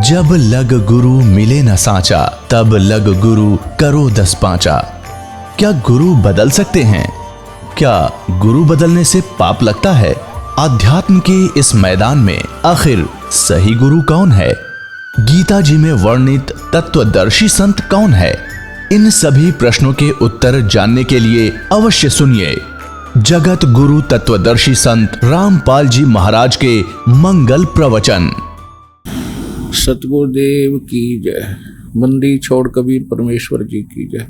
जब लग गुरु मिले न सांचा, तब लग गुरु करो 10 पांचा। क्या गुरु बदल सकते हैं? क्या गुरु बदलने से पाप लगता है? आध्यात्म के इस मैदान में आखिर सही गुरु कौन है? गीता जी में वर्णित तत्वदर्शी संत कौन है? इन सभी प्रश्नों के उत्तर जानने के लिए अवश्य सुनिए जगत गुरु तत्वदर्शी संत रामपाल जी महाराज के मंगल प्रवचन। सतगुरुदेव की जय। बंदी छोड़ कबीर परमेश्वर जी की जय।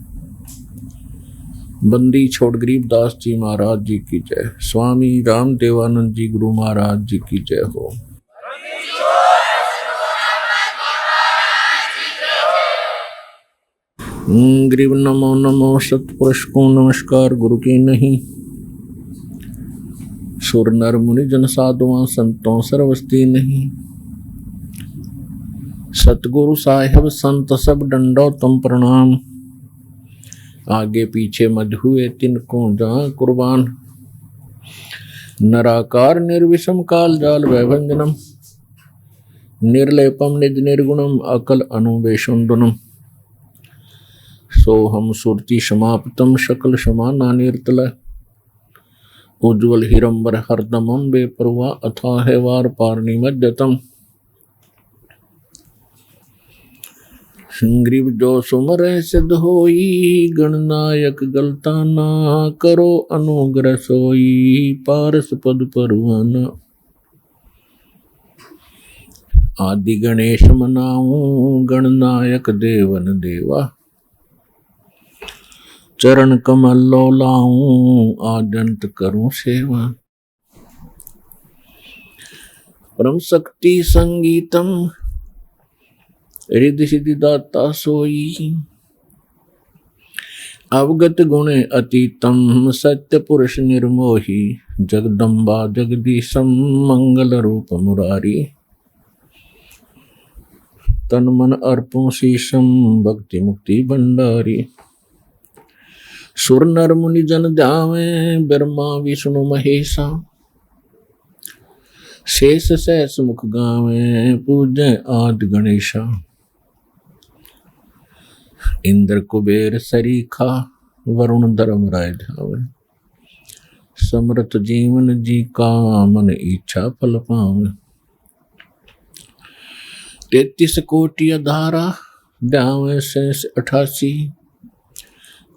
बंदी छोड़ गरीबदास जी महाराज जी की जय। स्वामी राम देवानंद जी गुरु महाराज जी की जय हो। गरीब नमो नमो सतपुरुष को नमस्कार गुरु की नहीं। सुर नर मुनि जन साधुआं संतों सर्वस्ती नहीं। सतगुरु साहिब संत सब डंडो तुम प्रणाम। आगे पीछे मध हुए तिनको जहाँ कुर्बान। नराकार निर्विषम काल जाल वैभंजनम। निर्लेपम निज निर्गुणम अकल अनुवेशुंदनम। सोहम सुरति समाप्तम शकल समाना निर्तल। उज्ज्वल हिरंबर हरदमम बेपरवा अथाह वार पारणी मज्जतम। ग्रीव जो सुमर सिद्ध होई। गणनायक गलता ना करो अनुग्रह सोई। पारस पद परवाना। आदि गणेश मनाऊं गणनायक देवन देवा। चरण कमल लो लाऊं आदंत करूं सेवा। परम शक्ति संगीतम रिद्धि सिद्धि दाता सोई। अवगत गुण अतीतम सत्य पुरुष निर्मोही। जगदम्बा जगदीशम मंगल रूप मुरारी। तन मन अर्पण शीशम भक्ति मुक्ति भंडारी। सुर नर मुनि जन ध्यावे ब्रह्मा विष्णु महेशा। शेष सहस मुख गावे पूजय आदि गणेशा। इंद्र कुबेर सरीखा वरुण धर्म राय धावे। समर्थ जीवन जी का मन इच्छा फल पावे। 33 कोटि अधारा ध्यावे शेष 88।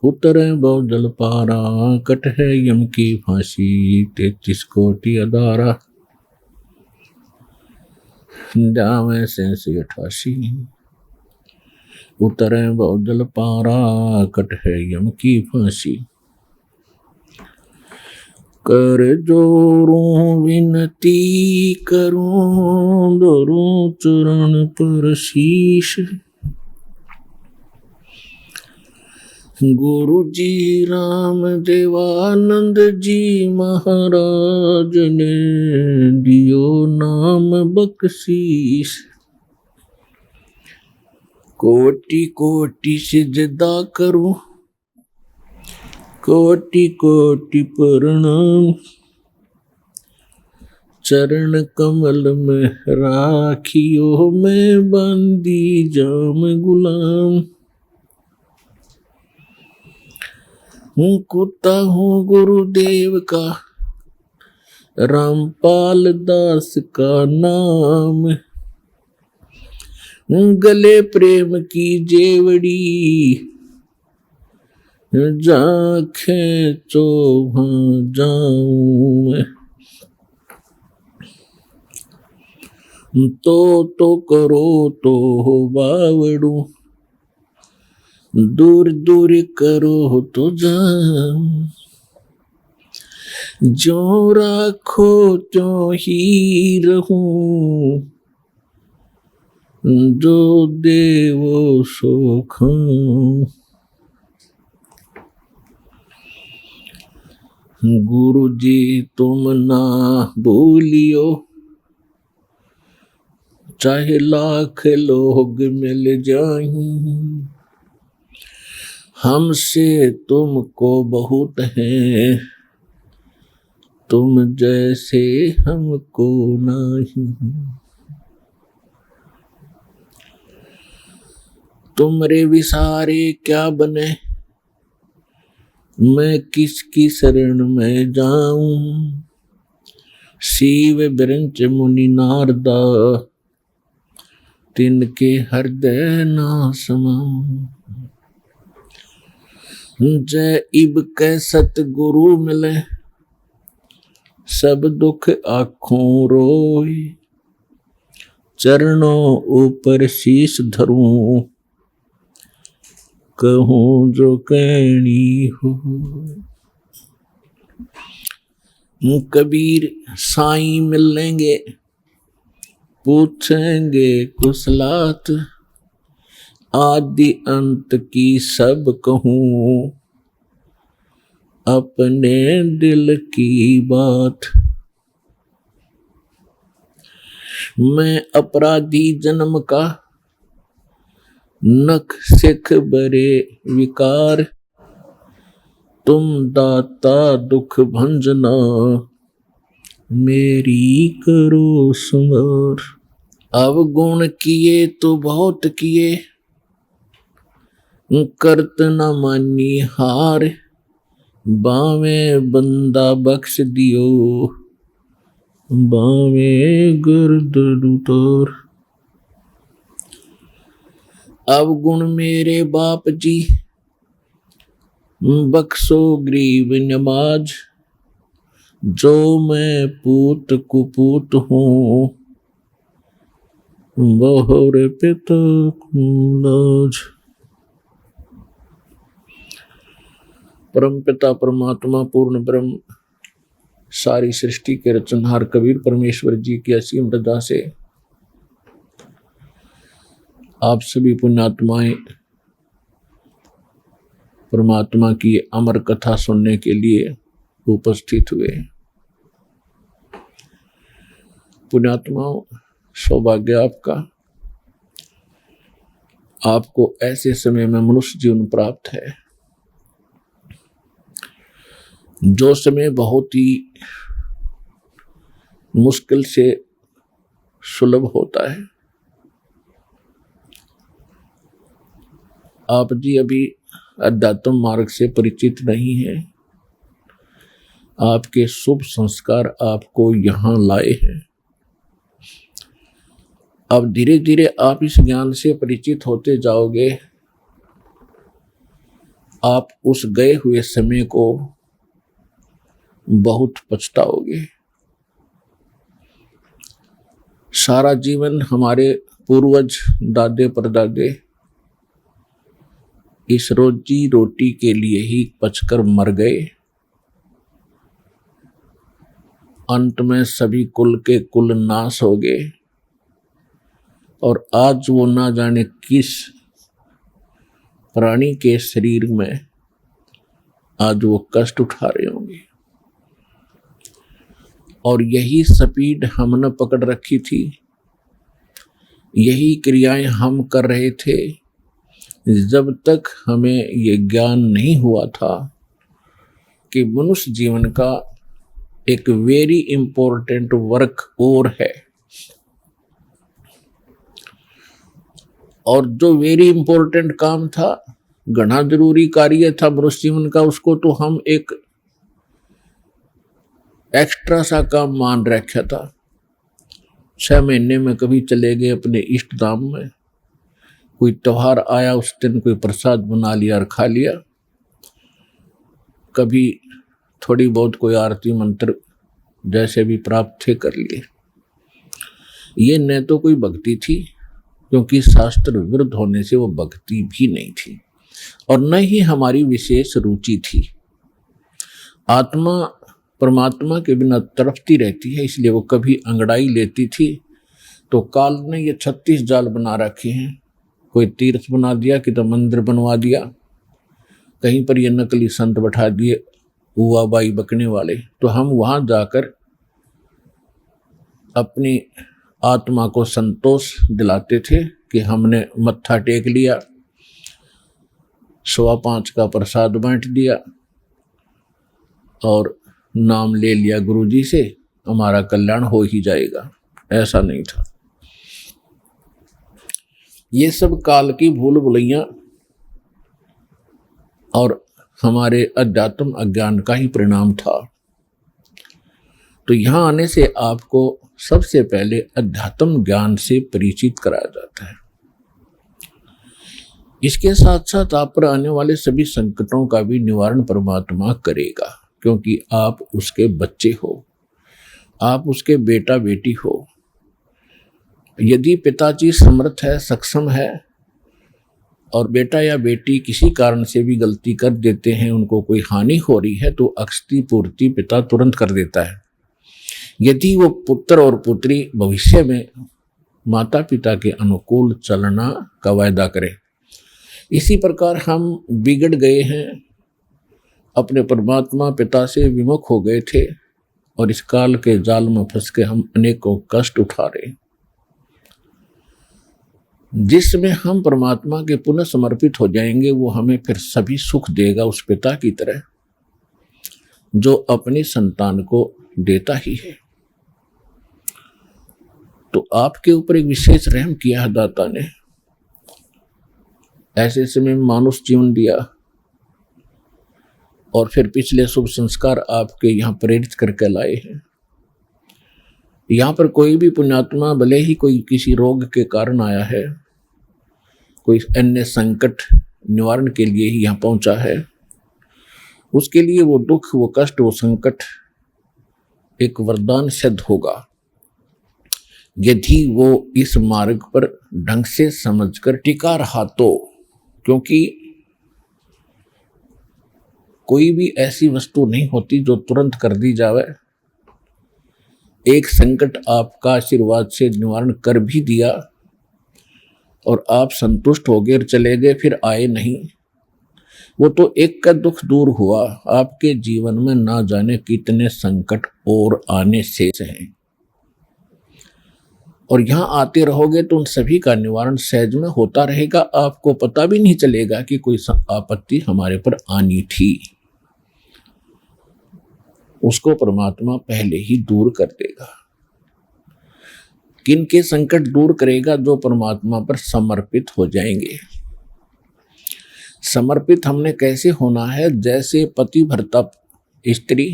उतरे बहुजल पारा कट है यम की फांसी। 33 कोटि अधारा ध्यावे शेष 88। उतरे बहुजल पारा कट है यम की फांसी। कर जोरूं विनती करूं धरूं चरण पर शीश। गुरु जी राम देवानंद जी महाराज ने दियो नाम बख्शीश। कोटि कोटि सिजदा करूं कोटि कोटि प्रणाम। चरण कमल में राखियो मैं बंदी जाम गुलाम। कुत्ता हूँ गुरुदेव का रामपाल दास का नाम। गले प्रेम की जेवड़ी जाखे चो जाऊं मैं। तो करो तो हो बावड़ू। दूर दूर करो तो जाऊं। जो राखो तो ही रहूं। जो देवो सो खाऊं। गुरु जी तुम ना भूलियो। चाहे लाख लोग मिल जाएं। हमसे तुमको बहुत है। तुम जैसे हमको नहीं। तुमरे विसारे क्या बने, मैं किसकी शरण में जाऊं। शिव बिरंच मुनि नारदा, तिनके हृदय ना समाऊं। जय इब कै सतगुरु मिले, सब दुख आँखों रोए। चरणों ऊपर शीश धरूं, कहूं जो कहनी हो। कबीर साईं मिलेंगे, पूछेंगे कुशलात। आदि अंत की सब कहूं, अपने दिल की बात। मैं अपराधी जन्म का, नख सिख बरे विकार। तुम दाता दुख भंजना, मेरी करो संवार। अवगुण किए तो बहुत किए, करत न मानी हार। बावे बंदा बख्श दियो, बावे गर्द उतार। अवगुण मेरे बाप जी, बख्शो गरीब नमाज। जो मैं पूत कुपूत हूँ, बहुर पिता लाज। परम पिता परमात्मा पूर्ण ब्रह्म, सारी सृष्टि के रचनहार कबीर परमेश्वर जी की असीम रजा से आप सभी पुण्यात्माएं परमात्मा की अमर कथा सुनने के लिए उपस्थित हुए। पुण्यात्माओं, सौभाग्य आपका, आपको ऐसे समय में मनुष्य जीवन प्राप्त है जो समय बहुत ही मुश्किल से सुलभ होता है। आप जी अभी अध्यात्म मार्ग से परिचित नहीं हैं। आपके शुभ संस्कार आपको यहाँ लाए हैं। अब धीरे धीरे आप इस ज्ञान से परिचित होते जाओगे। आप उस गए हुए समय को बहुत पछताओगे। सारा जीवन हमारे पूर्वज दादे परदादे इस रोजी रोटी के लिए ही पचकर मर गए। अंत में सभी कुल के कुल नाश हो गए और आज वो ना जाने किस प्राणी के शरीर में आज वो कष्ट उठा रहे होंगे। और यही स्पीड हमने पकड़ रखी थी, यही क्रियाएं हम कर रहे थे जब तक हमें ये ज्ञान नहीं हुआ था कि मनुष्य जीवन का एक वेरी इंपॉर्टेंट वर्क और है। और जो वेरी इंपॉर्टेंट काम था, घना जरूरी कार्य था मनुष्य जीवन का, उसको तो हम एक एक्स्ट्रा सा काम मान रखा था। 6 महीने में कभी चले गए अपने इष्ट धाम में, कोई त्योहार आया उस दिन कोई प्रसाद बना लिया और खा लिया, कभी थोड़ी बहुत कोई आरती मंत्र जैसे भी प्राप्त थे कर लिए। ये न तो कोई भक्ति थी, क्योंकि शास्त्र विरुद्ध होने से वो भक्ति भी नहीं थी, और न ही हमारी विशेष रुचि थी। आत्मा परमात्मा के बिना तड़पती रहती है, इसलिए वो कभी अंगड़ाई लेती थी तो काल ने ये 36 जाल बना रखे हैं। कोई तीर्थ बना दिया, कि तो मंदिर बनवा दिया, कहीं पर ये नकली संत बैठा दिए हुआ बाई बकने वाले, तो हम वहां जाकर अपनी आत्मा को संतोष दिलाते थे कि हमने मत्था टेक लिया, 5.25 का प्रसाद बांट दिया और नाम ले लिया गुरुजी से, हमारा कल्याण हो ही जाएगा। ऐसा नहीं था। ये सब काल की भूल भुलैया और हमारे अध्यात्म अज्ञान का ही परिणाम था। तो यहाँ आने से आपको सबसे पहले अध्यात्म ज्ञान से परिचित कराया जाता है। इसके साथ साथ आप पर आने वाले सभी संकटों का भी निवारण परमात्मा करेगा, क्योंकि आप उसके बच्चे हो, आप उसके बेटा बेटी हो। यदि पिताजी समर्थ है, सक्षम है, और बेटा या बेटी किसी कारण से भी गलती कर देते हैं, उनको कोई हानि हो रही है, तो अक्षति पूर्ति पिता तुरंत कर देता है। यदि वो पुत्र और पुत्री भविष्य में माता पिता के अनुकूल चलना का वायदा करें। इसी प्रकार हम बिगड़ गए हैं, अपने परमात्मा पिता से विमुख हो गए थे, और इस काल के जाल में फंस के हम अनेकों कष्ट उठा रहे हैं। जिसमें हम परमात्मा के पुनः समर्पित हो जाएंगे, वो हमें फिर सभी सुख देगा, उस पिता की तरह जो अपनी संतान को देता ही है। तो आपके ऊपर एक विशेष रहम किया है दाता ने, ऐसे समय में मानुष जीवन दिया, और फिर पिछले शुभ संस्कार आपके यहाँ प्रेरित करके लाए हैं। यहाँ पर कोई भी पुण्यात्मा भले ही कोई किसी रोग के कारण आया है, कोई अन्य संकट निवारण के लिए ही यहाँ पहुंचा है, उसके लिए वो दुख, वो कष्ट, वो संकट एक वरदान सिद्ध होगा, यदि वो इस मार्ग पर ढंग से समझकर टिका रहा तो। क्योंकि कोई भी ऐसी वस्तु नहीं होती जो तुरंत कर दी जावे। एक संकट आपका आशीर्वाद से निवारण कर भी दिया और आप संतुष्ट हो गए और चले गए, फिर आए नहीं, वो तो एक का दुख दूर हुआ। आपके जीवन में ना जाने कितने संकट और आने से हैं, और यहाँ आते रहोगे तो उन सभी का निवारण सहज में होता रहेगा। आपको पता भी नहीं चलेगा कि कोई आपत्ति हमारे पर आनी थी, उसको परमात्मा पहले ही दूर कर देगा। किन के संकट दूर करेगा? जो परमात्मा पर समर्पित हो जाएंगे। समर्पित हमने कैसे होना है? जैसे पति भरता स्त्री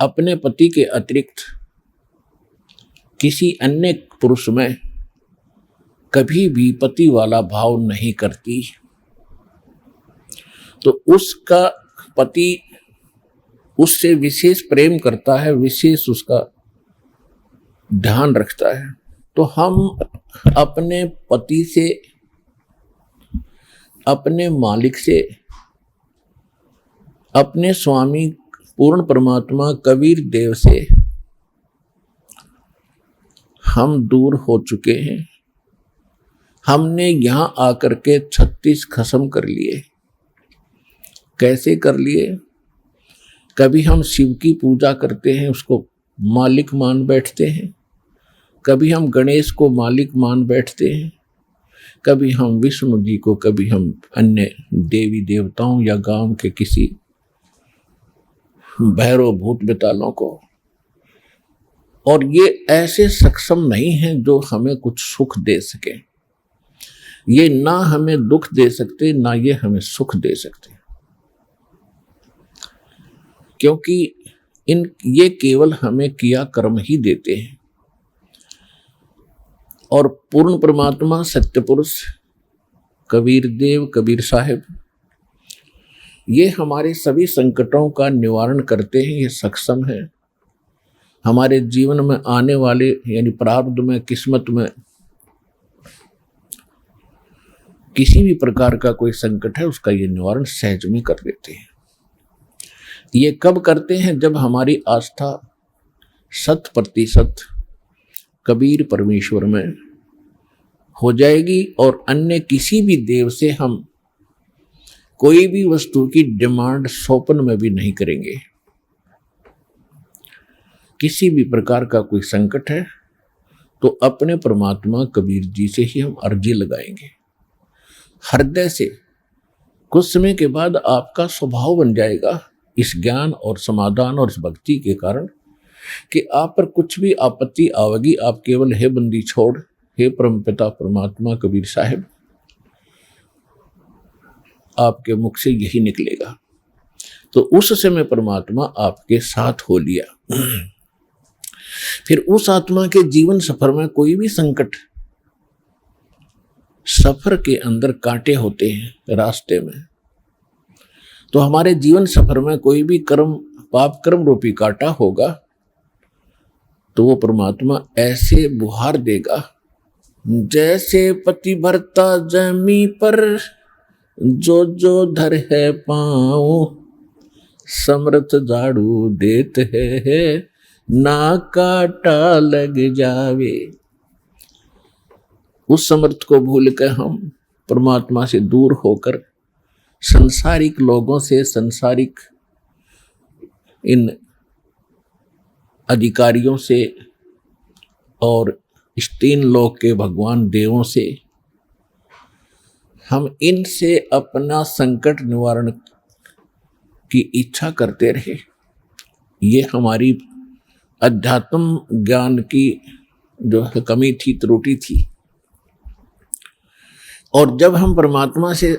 अपने पति के अतिरिक्त किसी अन्य पुरुष में कभी भी पति वाला भाव नहीं करती, तो उसका पति उससे विशेष प्रेम करता है, विशेष उसका ध्यान रखता है। तो हम अपने पति से, अपने मालिक से, अपने स्वामी पूर्ण परमात्मा कबीर देव से हम दूर हो चुके हैं। हमने यहां आकर के 36 खत्म कर लिए। कैसे कर लिए? कभी हम शिव की पूजा करते हैं, उसको मालिक मान बैठते हैं, कभी हम गणेश को मालिक मान बैठते हैं, कभी हम विष्णु जी को, कभी हम अन्य देवी देवताओं या गांव के किसी भैरव भूत बेतालों को। और ये ऐसे सक्षम नहीं हैं जो हमें कुछ सुख दे सके। ये ना हमें दुख दे सकते, ना ये हमें सुख दे सकते, क्योंकि ये केवल हमें किया कर्म ही देते हैं। और पूर्ण परमात्मा सत्य पुरुष कबीर देव, कबीर साहिब, ये हमारे सभी संकटों का निवारण करते हैं। ये सक्षम है। हमारे जीवन में आने वाले यानी प्रारब्ध में, किस्मत में किसी भी प्रकार का कोई संकट है, उसका ये निवारण सहज में कर देते हैं। ये कब करते हैं? जब हमारी आस्था 100% कबीर परमेश्वर में हो जाएगी और अन्य किसी भी देव से हम कोई भी वस्तु की डिमांड स्वप्न में भी नहीं करेंगे। किसी भी प्रकार का कोई संकट है तो अपने परमात्मा कबीर जी से ही हम अर्जी लगाएंगे हृदय से। कुछ समय के बाद आपका स्वभाव बन जाएगा इस ज्ञान और समाधान और इस भक्ति के कारण कि आप पर कुछ भी आपत्ति आवेगी, आप केवल हे बंदी छोड़, हे परमपिता परमात्मा कबीर साहिब, आपके मुख से यही निकलेगा। तो उस समय परमात्मा आपके साथ हो लिया। फिर उस आत्मा के जीवन सफर में कोई भी संकट, सफर के अंदर कांटे होते हैं रास्ते में, तो हमारे जीवन सफर में कोई भी कर्म, पाप कर्म रूपी कांटा होगा, तो वो परमात्मा ऐसे बुहार देगा जैसे पति भरता जमी पर जो जो धर है पाँव, समर्थ झाड़ू देत है ना काटा लग जावे। उस समर्थ को भूल कर हम परमात्मा से दूर होकर संसारिक लोगों से, संसारिक इन अधिकारियों से और इस तीन लोक के भगवान देवों से, हम इनसे अपना संकट निवारण की इच्छा करते रहे। ये हमारी अध्यात्म ज्ञान की जो है कमी थी, त्रुटि थी। और जब हम परमात्मा से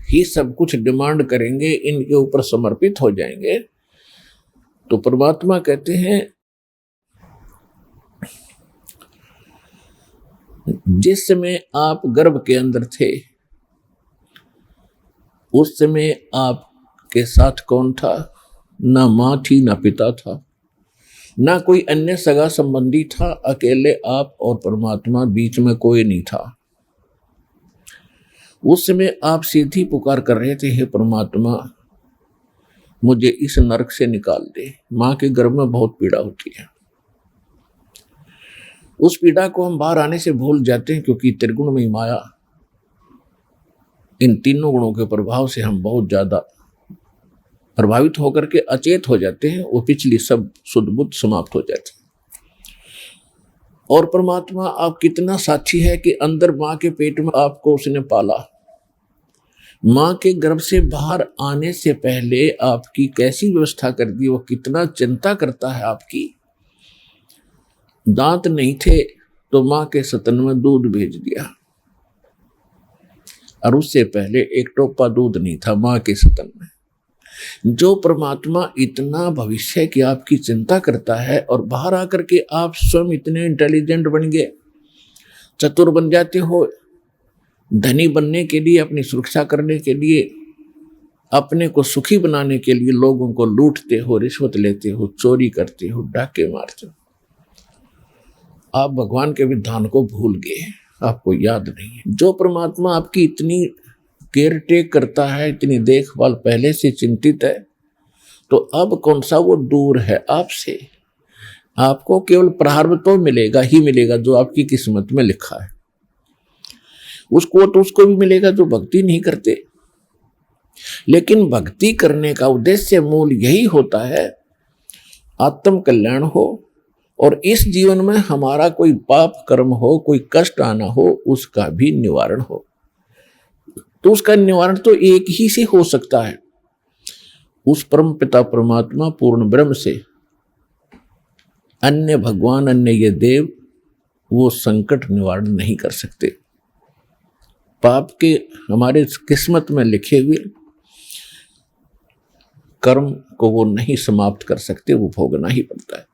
ही सब कुछ डिमांड करेंगे, इनके ऊपर समर्पित हो जाएंगे, तो परमात्मा कहते हैं जिस समय आप गर्भ के अंदर थे, उस समय आपके साथ कौन था? ना माँ थी, ना पिता था, ना कोई अन्य सगा संबंधी था, अकेले आप और परमात्मा, बीच में कोई नहीं था। उस समय आप सीधी पुकार कर रहे थे, हे परमात्मा मुझे इस नरक से निकाल दे। माँ के गर्भ में बहुत पीड़ा होती है, उस पीड़ा को हम बाहर आने से भूल जाते हैं, क्योंकि त्रिगुण में माया, इन तीनों गुणों के प्रभाव से हम बहुत ज्यादा प्रभावित होकर के अचेत हो जाते हैं। वो पिछली सब शुद्ध बुद्ध समाप्त हो जाती है। और परमात्मा आप कितना साक्षी है कि अंदर माँ के पेट में आपको उसने पाला। माँ के गर्भ से बाहर आने से पहले आपकी कैसी व्यवस्था कर दी, वो कितना चिंता करता है आपकी। दांत नहीं थे तो माँ के स्तन में दूध भेज दिया, और उससे पहले एक टोपा दूध नहीं था माँ के स्तन में। जो परमात्मा इतना भविष्य की आपकी चिंता करता है, और बाहर आकर के आप स्वयं इतने इंटेलिजेंट बन गए, चतुर बन जाते हो, धनी बनने के लिए, अपनी सुरक्षा करने के लिए, अपने को सुखी बनाने के लिए लोगों को लूटते हो, रिश्वत लेते हो, चोरी करते हो, डाके मारते हो। आप भगवान के विधान को भूल गए, आपको याद नहीं है। जो परमात्मा आपकी इतनी केयर टेक करता है, इतनी देखभाल पहले से चिंतित है, तो अब कौन सा वो दूर है आपसे। आपको केवल प्रारब्ध तो मिलेगा ही मिलेगा जो आपकी किस्मत में लिखा है। उसको तो उसको भी मिलेगा जो भक्ति नहीं करते। लेकिन भक्ति करने का उद्देश्य मूल यही होता है, आत्म कल्याण हो, और इस जीवन में हमारा कोई पाप कर्म हो, कोई कष्ट आना हो, उसका भी निवारण हो। तो उसका निवारण तो एक ही से हो सकता है, उस परम पिता परमात्मा पूर्ण ब्रह्म से। अन्य भगवान, अन्य ये देव, वो संकट निवारण नहीं कर सकते। पाप के हमारे किस्मत में लिखे हुए कर्म को वो नहीं समाप्त कर सकते, वो भोगना ही पड़ता है।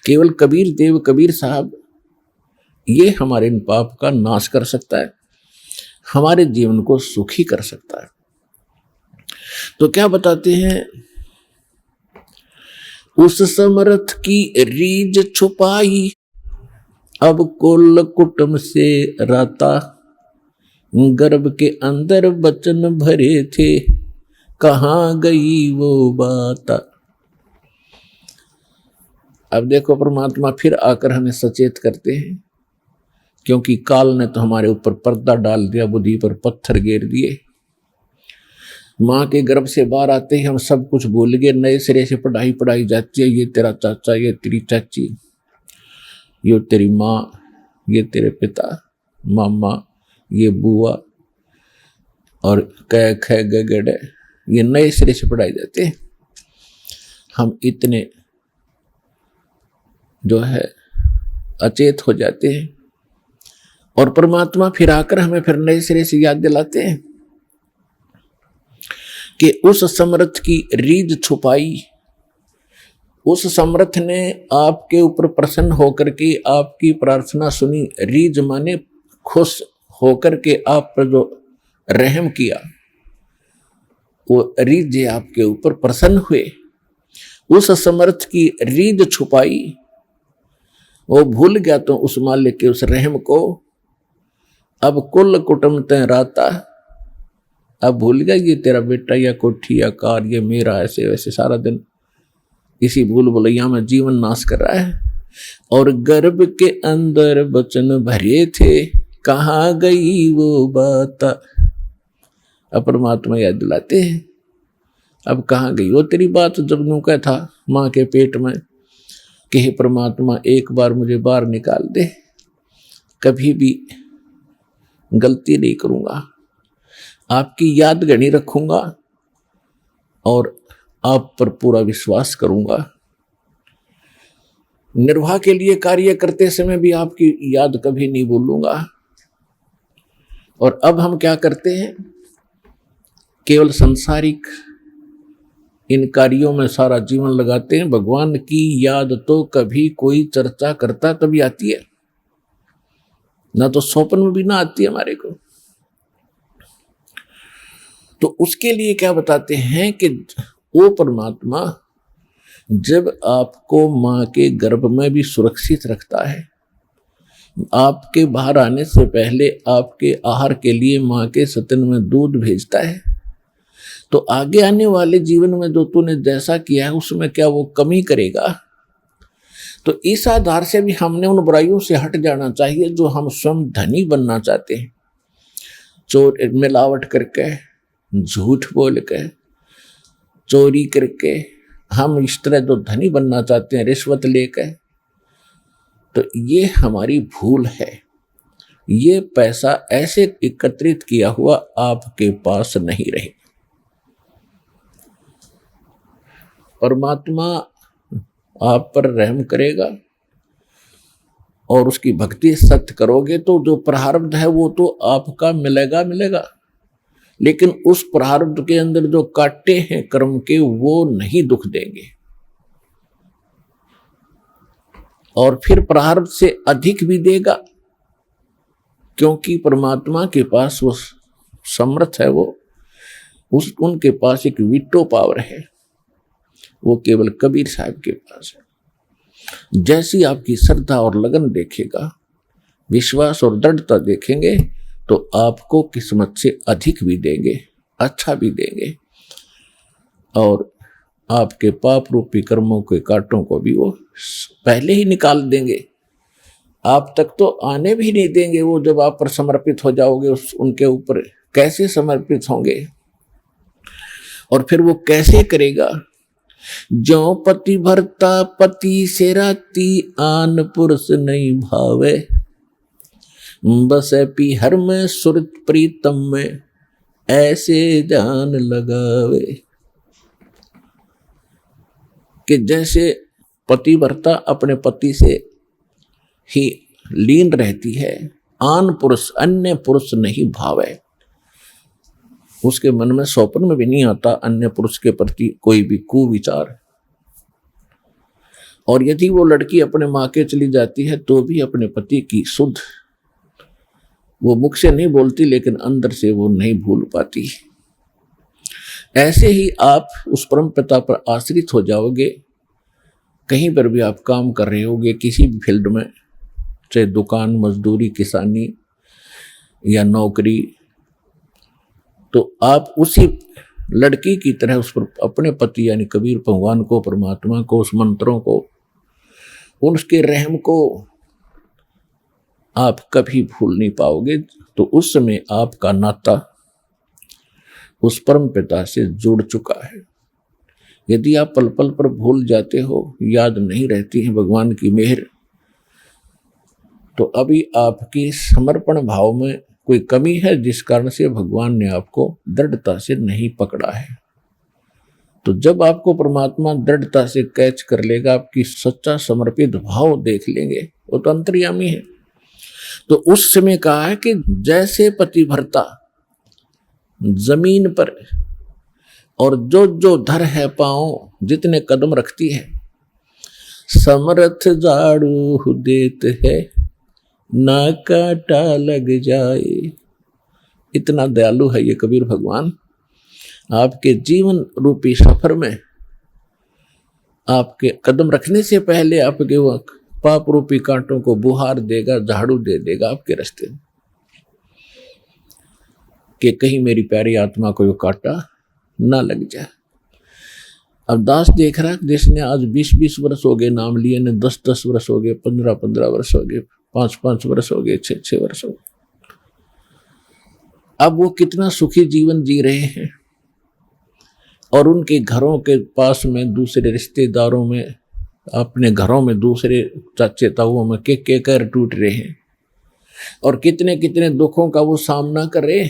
केवल कबीर देव, कबीर साहब, ये हमारे इन पाप का नाश कर सकता है, हमारे जीवन को सुखी कर सकता है। तो क्या बताते हैं, उस समर्थ की रीझ छुपाई, अब कुल कुटुंब से राता, गर्भ के अंदर बचन भरे थे, कहाँ गई वो बात। अब देखो परमात्मा फिर आकर हमें सचेत करते हैं, क्योंकि काल ने तो हमारे ऊपर पर्दा डाल दिया, बुद्धि पर पत्थर गिर दिए। माँ के गर्भ से बाहर आते ही हम सब कुछ भूल गए, नए सिरे से पढ़ाई जाती है। ये तेरा चाचा, ये तेरी चाची, ये तेरी माँ, ये तेरे पिता, मामा, ये बुआ, और कै ख गड़, ये नए सिरे से पढ़ाई जाते हैं। हम इतने जो है अचेत हो जाते हैं और परमात्मा फिर आकर हमें फिर नए सिरे से याद दिलाते हैं कि उस समर्थ की रीझ छुपाई, उस समर्थ ने आपके ऊपर प्रसन्न होकर के आपकी प्रार्थना सुनी। रीझ माने खुश होकर के आप पर जो रहम किया, वो रीझ आपके ऊपर प्रसन्न हुए। उस समर्थ की रीझ छुपाई, वो भूल गया तो उस मालिक के उस रहम को। अब कुल कुटुंब तय राता, अब भूल गया ये तेरा बेटा या कोठी या कार ये मेरा, ऐसे वैसे सारा दिन इसी भूल भुलैया में जीवन नाश कर रहा है। और गर्भ के अंदर वचन भरे थे, कहाँ गई वो बात। अब परमात्मा याद दिलाते हैं, अब कहाँ गई वो तेरी बात जब यूं कहा था माँ के पेट में कि हे परमात्मा एक बार मुझे बाहर निकाल दे, कभी भी गलती नहीं करूंगा, आपकी याद गणी रखूंगा और आप पर पूरा विश्वास करूंगा। निर्वाह के लिए कार्य करते समय भी आपकी याद कभी नहीं भूलूंगा। और अब हम क्या करते हैं, केवल संसारिक इन कार्यों में सारा जीवन लगाते हैं। भगवान की याद तो कभी कोई चर्चा करता तभी आती है, ना तो स्वप्न में भी ना आती है हमारे को। तो उसके लिए क्या बताते हैं कि वो परमात्मा जब आपको मां के गर्भ में भी सुरक्षित रखता है, आपके बाहर आने से पहले आपके आहार के लिए मां के स्तन में दूध भेजता है, तो आगे आने वाले जीवन में जो तूने जैसा किया है उसमें क्या वो कमी करेगा। तो इस आधार से भी हमने उन बुराइयों से हट जाना चाहिए जो हम स्वयं धनी बनना चाहते हैं। चोर मिलावट करके, झूठ बोल के, चोरी करके हम इस तरह जो धनी बनना चाहते हैं, रिश्वत लेकर, तो ये हमारी भूल है। ये पैसा ऐसे एकत्रित किया हुआ आपके पास नहीं रहे। परमात्मा आप पर रहम करेगा और उसकी भक्ति सत्य करोगे तो जो प्रारब्ध है वो तो आपका मिलेगा मिलेगा, लेकिन उस प्रारब्ध के अंदर जो काटे हैं कर्म के वो नहीं दुख देंगे। और फिर प्रारब्ध से अधिक भी देगा, क्योंकि परमात्मा के पास वो समर्थ है, वो उनके पास एक वीटो पावर है, वो केवल कबीर साहब के पास है। जैसी आपकी श्रद्धा और लगन देखेगा, विश्वास और दृढ़ता देखेंगे, तो आपको किस्मत से अधिक भी देंगे, अच्छा भी देंगे, और आपके पाप रूपी कर्मों के कांटों को भी वो पहले ही निकाल देंगे। आप तक तो आने भी नहीं देंगे। वो जब आप पर समर्पित हो जाओगे उनके ऊपर कैसे समर्पित होंगे, और फिर वो कैसे करेगा। जो पति भरता पति से राती, आन पुरुष नहीं भावे, बस पी हर में सुरत प्रीतम में, ऐसे जान लगावे। कि जैसे पतिव्रता अपने पति से ही लीन रहती है, आन पुरुष अन्य पुरुष नहीं भावे, उसके मन में स्वप्न में भी नहीं आता अन्य पुरुष के प्रति कोई भी कुविचार। और यदि वो लड़की अपने माँ के चली जाती है तो भी अपने पति की सुध वो मुख से नहीं बोलती, लेकिन अंदर से वो नहीं भूल पाती। ऐसे ही आप उस परम पिता पर आश्रित हो जाओगे। कहीं पर भी आप काम कर रहे होगे, किसी भी फील्ड में, चाहे दुकान, मजदूरी, किसानी या नौकरी, तो आप उसी लड़की की तरह उस पर अपने पति यानी कबीर भगवान को, परमात्मा को, उस मंत्रों को, उसके रहम को आप कभी भूल नहीं पाओगे। तो उस समय आपका नाता उस परम पिता से जुड़ चुका है। यदि आप पल पल पर भूल जाते हो, याद नहीं रहती है भगवान की मेहर, तो अभी आपकी समर्पण भाव में कोई कमी है, जिस कारण से भगवान ने आपको दृढ़ता से नहीं पकड़ा है। तो जब आपको परमात्मा दृढ़ता से कैच कर लेगा, आपकी सच्चा समर्पित भाव देख लेंगे, वो तो अंतर्यामी है। तो उस समय कहा है कि जैसे पतिव्रता जमीन पर और जो जो धर है पाँव जितने कदम रखती है, समर्थ झाड़ू देत है ना काटा लग जाए। इतना दयालु है ये कबीर भगवान। आपके जीवन रूपी सफर में आपके कदम रखने से पहले आपके वो पाप रूपी कांटों को बुहार देगा, झाड़ू दे देगा आपके रास्ते में, कि कहीं मेरी प्यारी आत्मा को वो कांटा ना लग जाए। अब दास देख रहा है, जिसने आज 20-20 वर्ष हो गए नाम लिए, ने 10-10 वर्ष हो गए, 15-15 वर्ष हो गए, 5-5 वर्ष हो गए, 6-6 वर्ष हो गए, अब वो कितना सुखी जीवन जी रहे हैं। और उनके घरों के पास में, दूसरे रिश्तेदारों में, अपने घरों में दूसरे चाचे ताऊओं में के कर टूट रहे हैं, और कितने कितने दुखों का वो सामना कर रहे।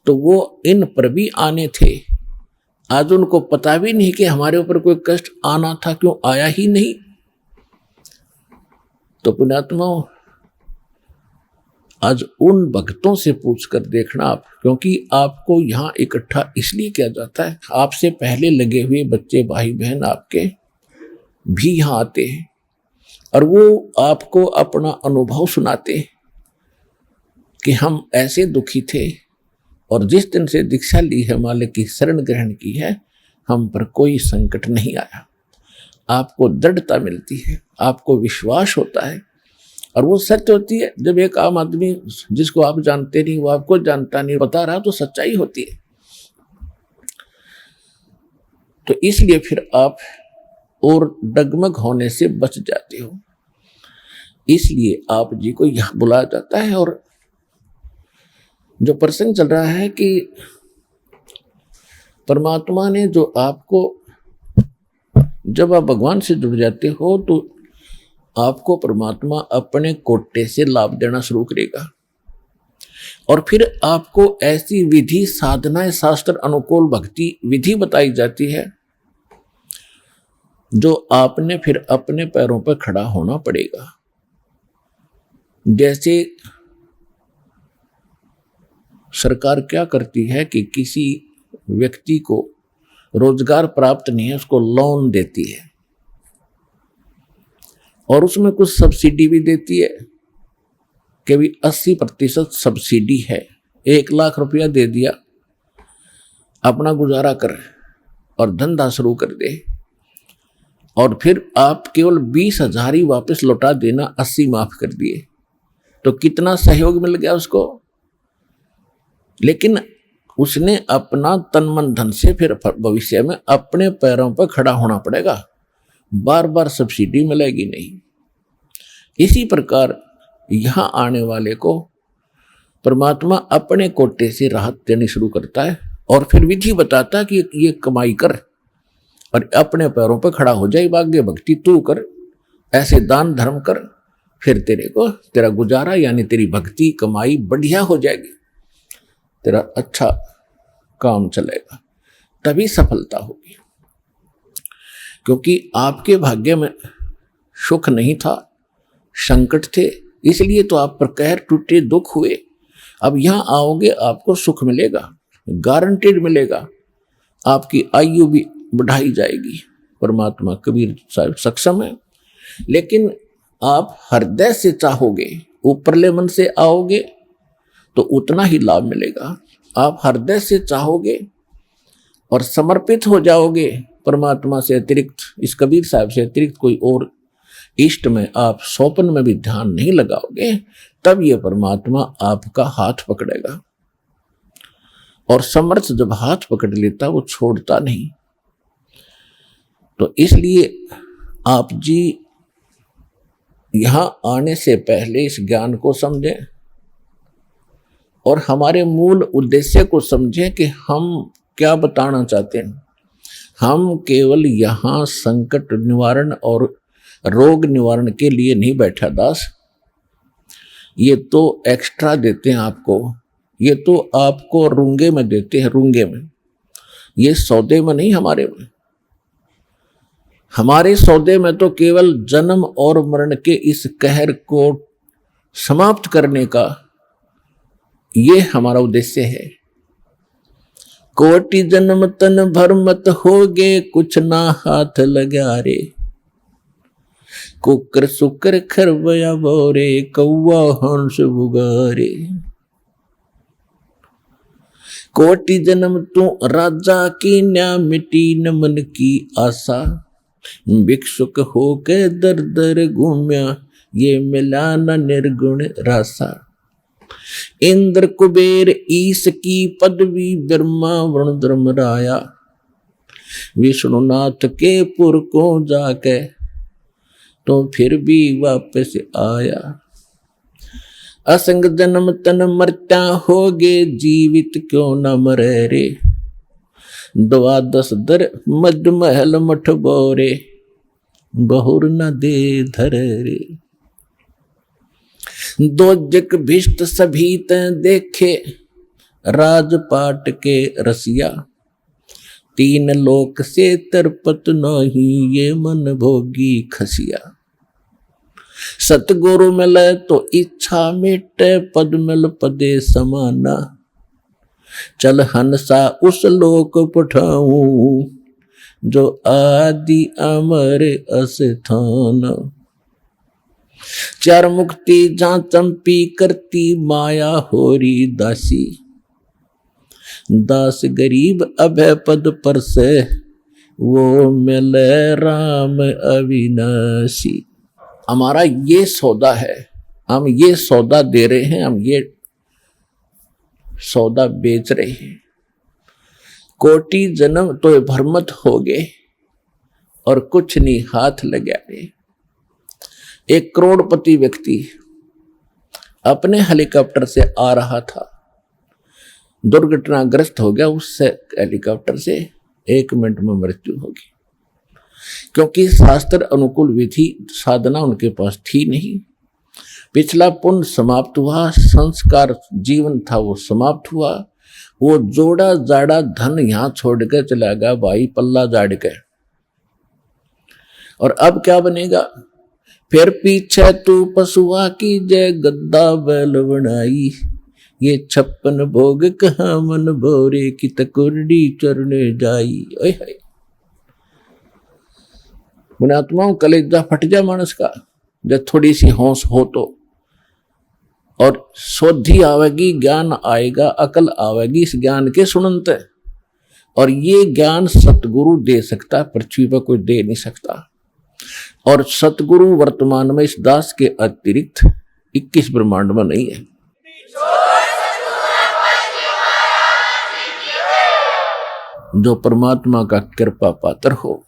तो वो इन पर भी आने थे, आज उनको पता भी नहीं कि हमारे ऊपर कोई कष्ट आना था, क्यों आया ही नहीं। तो पुण्यात्माओं, आज उन भक्तों से पूछकर देखना आप, क्योंकि आपको यहाँ इकट्ठा इसलिए किया जाता है, आपसे पहले लगे हुए बच्चे भाई बहन आपके भी यहाँ आते हैं और वो आपको अपना अनुभव सुनाते हैं कि हम ऐसे दुखी थे और जिस दिन से दीक्षा ली है, मालिक की शरण ग्रहण की है, हम पर कोई संकट नहीं आया। आपको दृढ़ता मिलती है, आपको विश्वास होता है, और वो सत्य होती है। जब एक आम आदमी जिसको आप जानते नहीं, वो आपको जानता नहीं, बता रहा, तो सच्चाई होती है। तो इसलिए फिर आप और डगमग होने से बच जाते हो। इसलिए आप जी को यहां बुलाया जाता है। और जो प्रसंग चल रहा है कि परमात्मा ने जो आपको, जब आप भगवान से जुड़ जाते हो तो आपको परमात्मा अपने कोटे से लाभ देना शुरू करेगा, और फिर आपको ऐसी विधि साधनाएं, शास्त्र अनुकूल भक्ति विधि बताई जाती है जो आपने फिर अपने पैरों पर खड़ा होना पड़ेगा। जैसे सरकार क्या करती है कि किसी व्यक्ति को रोजगार प्राप्त नहीं है, उसको लोन देती है और उसमें कुछ सब्सिडी भी देती है कि भी 80% सब्सिडी है। 1 लाख रुपया दे दिया, अपना गुजारा कर और धंधा शुरू कर दे, और फिर आप केवल 20,000 ही वापस लौटा देना, 80 माफ कर दिए। तो कितना सहयोग मिल गया उसको। लेकिन उसने अपना तन मन धन से फिर भविष्य में अपने पैरों पर खड़ा होना पड़ेगा, बार बार सब्सिडी मिलेगी नहीं। इसी प्रकार यहां आने वाले को परमात्मा अपने कोटे से राहत देनी शुरू करता है और फिर विधि बताता कि ये कमाई कर और अपने पैरों पर खड़ा हो जाए, भाग्य भक्ति तू कर, ऐसे दान धर्म कर, फिर तेरे को तेरा गुजारा यानी तेरी भक्ति कमाई बढ़िया हो जाएगी, तेरा अच्छा काम चलेगा, तभी सफलता होगी। क्योंकि आपके भाग्य में सुख नहीं था, संकट थे, इसलिए तो आप पर कहर टूटे, दुख हुए। अब यहां आओगे आपको सुख मिलेगा, गारंटेड मिलेगा, आपकी आयु भी बढ़ाई जाएगी। परमात्मा कबीर साहब सक्षम है। लेकिन आप हृदय से चाहोगे, ऊपरले मन से आओगे तो उतना ही लाभ मिलेगा। आप हृदय से चाहोगे और समर्पित हो जाओगे परमात्मा से अतिरिक्त, इस कबीर साहब से अतिरिक्त कोई और इष्ट में आप स्वप्न में भी ध्यान नहीं लगाओगे, तब ये परमात्मा आपका हाथ पकड़ेगा। और समर्थ जब हाथ पकड़ लेता वो छोड़ता नहीं। तो इसलिए आप जी यहां आने से पहले इस ज्ञान को समझें और हमारे मूल उद्देश्य को समझें कि हम क्या बताना चाहते हैं। हम केवल यहाँ संकट निवारण और रोग निवारण के लिए नहीं बैठा दास, ये तो एक्स्ट्रा देते हैं आपको, ये तो आपको रूंगे में देते हैं, रूंगे में। ये सौदे में नहीं, हमारे में। हमारे सौदे में तो केवल जन्म और मरण के इस कहर को समाप्त करने का ये हमारा उद्देश्य है। कोटि जन्म तन भर मत होगे, कुछ ना हाथ लगा रे। कुकर सुकर खरबया बोरे, कौवा हंस बुगारे। कोटि जन्म तू राजा की न्या, मिटी न मन की आशा। भिक्षुक होके दर दर घूम्या, ये मिला न निर्गुण रासा। इंद्र कुबेर ईश की पदवी, ब्रह्मा वरुण धर्मराया। विष्णुनाथ के पुर को जाके तो फिर भी वापस आया। असंग जन्म तन मरता होगे, जीवित क्यों न मरे रे। द्वादश दर मद महल मठ बोरे, बहुर न दे धर रे। दोजक भिष्ट सभी तैं देखे, राजपाट के रसिया। तीन लोक से तरपत नहीं, ये मन भोगी खसिया। सतगुरु मिले तो इच्छा मिटे, पद मिल पदे समाना। चल हंसा उस लोक पठाऊं, जो आदि अमर अस्थान। चार मुक्ति जहाँ चंपी करती, माया होरी दासी। दास गरीब अभय पद पर से, वो मिले राम अविनाशी। हमारा ये सौदा है, हम ये सौदा दे रहे हैं, हम ये सौदा बेच रहे हैं। कोटि जन्म तो भरमत हो गए, और कुछ नहीं हाथ लगा रहे। एक करोड़पति व्यक्ति अपने हेलीकॉप्टर से आ रहा था, दुर्घटनाग्रस्त हो गया। उससे हेलीकॉप्टर से 1 मिनट में मृत्यु होगी, क्योंकि शास्त्र अनुकूल विधि साधना उनके पास थी नहीं। पिछला पुण्य समाप्त हुआ, संस्कार जीवन था वो समाप्त हुआ। वो जोड़ा जाड़ा धन यहां छोड़ के चला गया भाई, पल्ला जाड़ के। और अब क्या बनेगा? फिर पीछे तू पशुआ की जय, गद्दा बैल बनाई। ये 56 भोग कहाँ मन भोरे, की तकुर्डी चरने जाई। ओए हाय, पुण्यात्माओं कलेजा फट जा मानस का, जब थोड़ी सी होश हो तो। और शोधी आवेगी, ज्ञान आएगा, अकल आवेगी इस ज्ञान के सुनते। और ये ज्ञान सतगुरु दे सकता, पृथ्वी पर कोई दे नहीं सकता। और सतगुरु वर्तमान में इस दास के अतिरिक्त 21 ब्रह्मांड में नहीं है। जो परमात्मा का कृपा पात्र हो।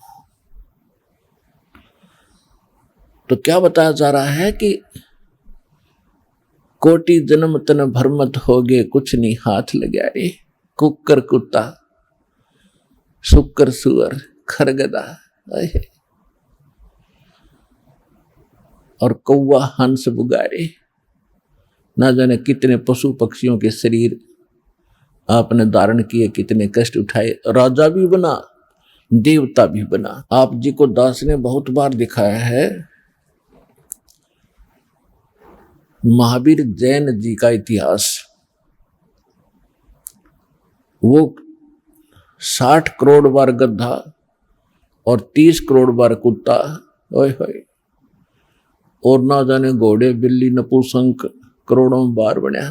तो क्या बताया जा रहा है कि कोटि जन्म तन भरमत होगे, कुछ नहीं हाथ लगा रे। कुकर कुत्ता, सुकर सुअर, खरगदा और कौवा हंस बुगारे। ना जाने कितने पशु पक्षियों के शरीर आपने धारण किए, कितने कष्ट उठाए। राजा भी बना, देवता भी बना। आप जी को दास ने बहुत बार दिखाया है। महावीर जैन जी का इतिहास, वो 60 करोड़ बार गधा और 30 करोड़ बार कुत्ता, ओए होए, और ना जाने घोड़े बिल्ली नपुंसक करोड़ों बार बना।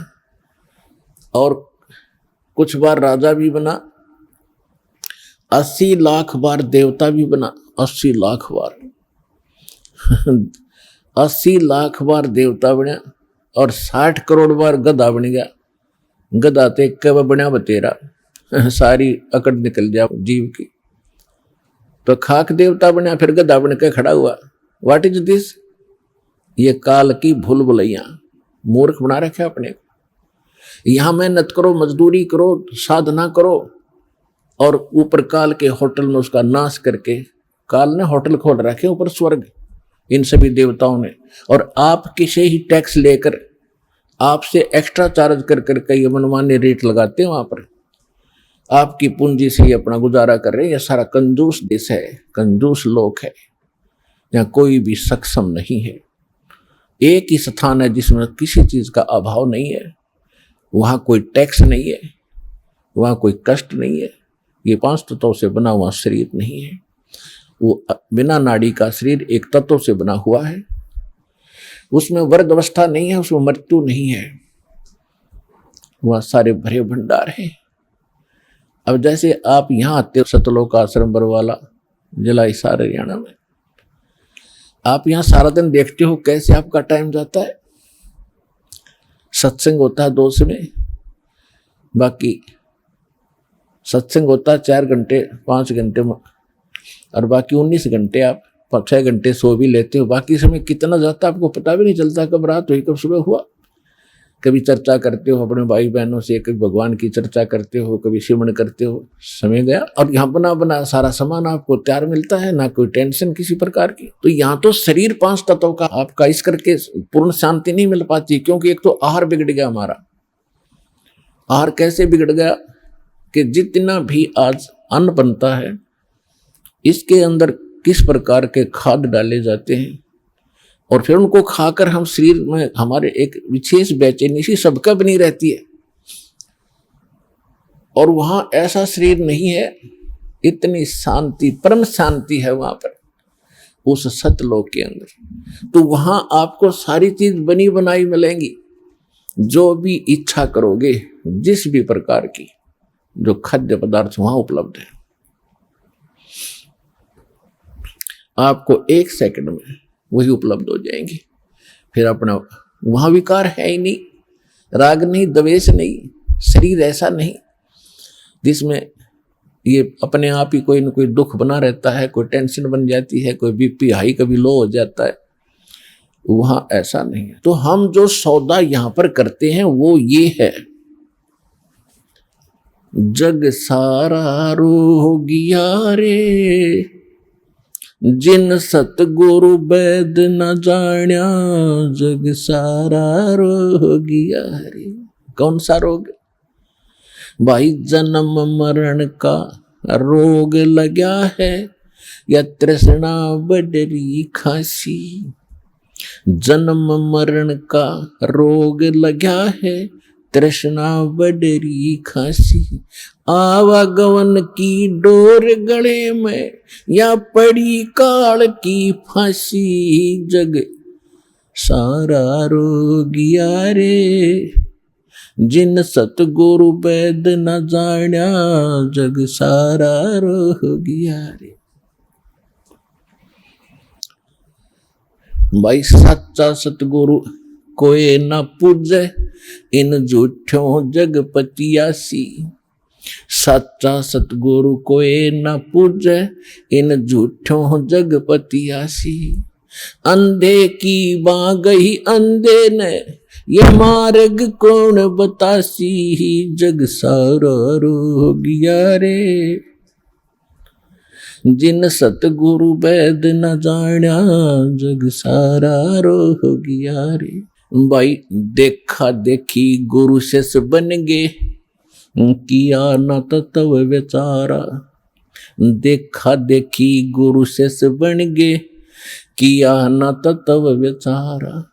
और कुछ बार राजा भी बना, 80 लाख बार देवता भी बना। 80 लाख बार 80 लाख बार देवता बना और 60 करोड़ बार गधा बन गया। गधा तो एक बना बतेरा, सारी अकड़ निकल जा जीव की। तो खाक देवता बना, फिर गधा बन के खड़ा हुआ। What is this? ये काल की भूल भुलैया, मूर्ख बना रखे अपने को। यहां मेहनत करो, मजदूरी करो, साधना करो, और ऊपर काल के होटल में उसका नाश करके, काल ने होटल खोल रखे ऊपर स्वर्ग इन सभी देवताओं ने। और आप किसे ही टैक्स लेकर, आपसे एक्स्ट्रा चार्ज कर करके ये मनमान्य रेट लगाते हैं वहां पर। आपकी पूंजी से ही अपना गुजारा कर रहे हैं। यह सारा कंजूस देश है, कंजूस लोग है, यहाँ कोई भी सक्षम नहीं है। एक ही स्थान है जिसमें किसी चीज का अभाव नहीं है, वहां कोई टैक्स नहीं है, वहां कोई कष्ट नहीं है। ये 5 तत्वों से बना हुआ शरीर नहीं है, वो बिना नाड़ी का शरीर एक तत्व से बना हुआ है। उसमें वर्ग अवस्था नहीं है, उसमें मृत्यु नहीं है, वह सारे भरे भंडार हैं। अब जैसे आप यहाँ आते हो सतलोक आश्रम बरवाला जिला हिसार हरियाणा में, आप यहाँ सारा दिन देखते हो कैसे आपका टाइम जाता है। सत्संग होता है 2 में, बाकी सत्संग होता है 4 घंटे 5 घंटे में, और बाकी 19 घंटे आप 6 घंटे सो भी लेते हो। बाकी समय कितना जाता है आपको पता भी नहीं चलता, कब रात हुई कब सुबह हुआ। कभी चर्चा करते हो अपने भाई बहनों से, कभी भगवान की चर्चा करते हो, कभी सिमरन करते हो, समय गया। और यहाँ बना बना सारा सामान आपको तैयार मिलता है, ना कोई टेंशन किसी प्रकार की। तो यहाँ तो शरीर 5 तत्वों का आपका इस करके पूर्ण शांति नहीं मिल पाती, क्योंकि एक तो आहार बिगड़ गया हमारा। आहार कैसे बिगड़ गया कि जितना भी आज अन्न बनता है इसके अंदर किस प्रकार के खाद डाले जाते हैं, और फिर उनको खाकर हम शरीर में हमारे एक विशेष बेचैनी सी सबका बनी रहती है। और वहां ऐसा शरीर नहीं है, इतनी शांति, परम शांति है वहां पर उस सतलोक के अंदर। तो वहां आपको सारी चीज बनी बनाई मिलेंगी, जो भी इच्छा करोगे, जिस भी प्रकार की जो खाद्य पदार्थ वहां उपलब्ध है, आपको 1 सेकंड में वही उपलब्ध हो जाएंगे। फिर अपना वहां विकार है ही नहीं, राग नहीं, द्वेष नहीं, शरीर ऐसा नहीं जिसमें ये अपने आप ही कोई न कोई दुख बना रहता है, कोई टेंशन बन जाती है, कोई बीपी हाई कभी लो हो जाता है। वहां ऐसा नहीं है। तो हम जो सौदा यहां पर करते हैं वो ये है, जग सारा रोगिया रे, जिन सतगुरु वैद न जाण्या, जग सारा रोगिया रे। कौन सा रोग भाई? जन्म मरण का रोग लगा है, या तृष्णा बडरी खासी। जन्म मरण का रोग लगा है, तृष्णा बडरी खासी। आवागमन की डोर गले में, या पड़ी काल की फांसी। जग सारा रोगिया रे, जिन सतगुरु वैद न जाण्या, जग सारा रोगिया रे। भाई सच्चा सतगुरु कोई न पूजे, इन झूठों जगपतियासी। सच्चा सतगुरु कोई न पूजे, इन झूठों जगपतियासी। अंधे की बाँ गई अंधे ने, ये मार्ग कौन बतासी। जग सारा रोगिया रे, जिन सतगुरु वैद न जाण्या, जग सारा रोगिया रे। भाई देखा देखी गुरु शिष्य बन गे, किया न तत्व विचारा। देखा देखी गुरु शिष्य बन गे, किया न तत्व विचारा।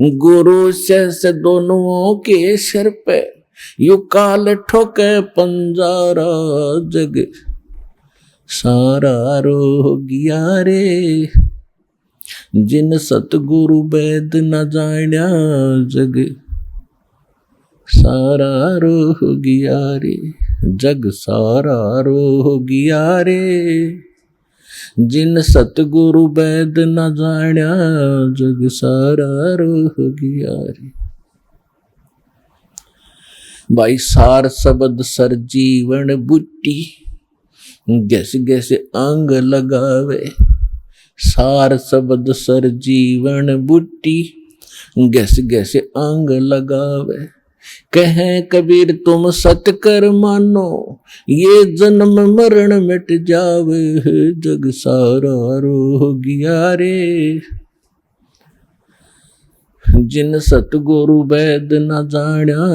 गुरु शिष्य दोनों के सिर पे, यू काल ठोके पंजारा। जग सारा रोगिया रे, जिन सतगुरु वैद न जाण्या, जग सारा रोगिया रे। जग सारा रोगिया रे, जिन सतगुरु वैद न जाण्या, जग सारा रोगिया रे। भाई सार शब्द सर जीवन बूटी, जैसे जैसे अंग लगावे। सार शब्द सर जीवन बूटी, गैसे गैसे अंग लगावे। कहें कबीर तुम सत कर मानो, ये जन्म मरण मिट जावे। जग सारा रोगिया रे, जिन सतगुरु वैद न जाण्या,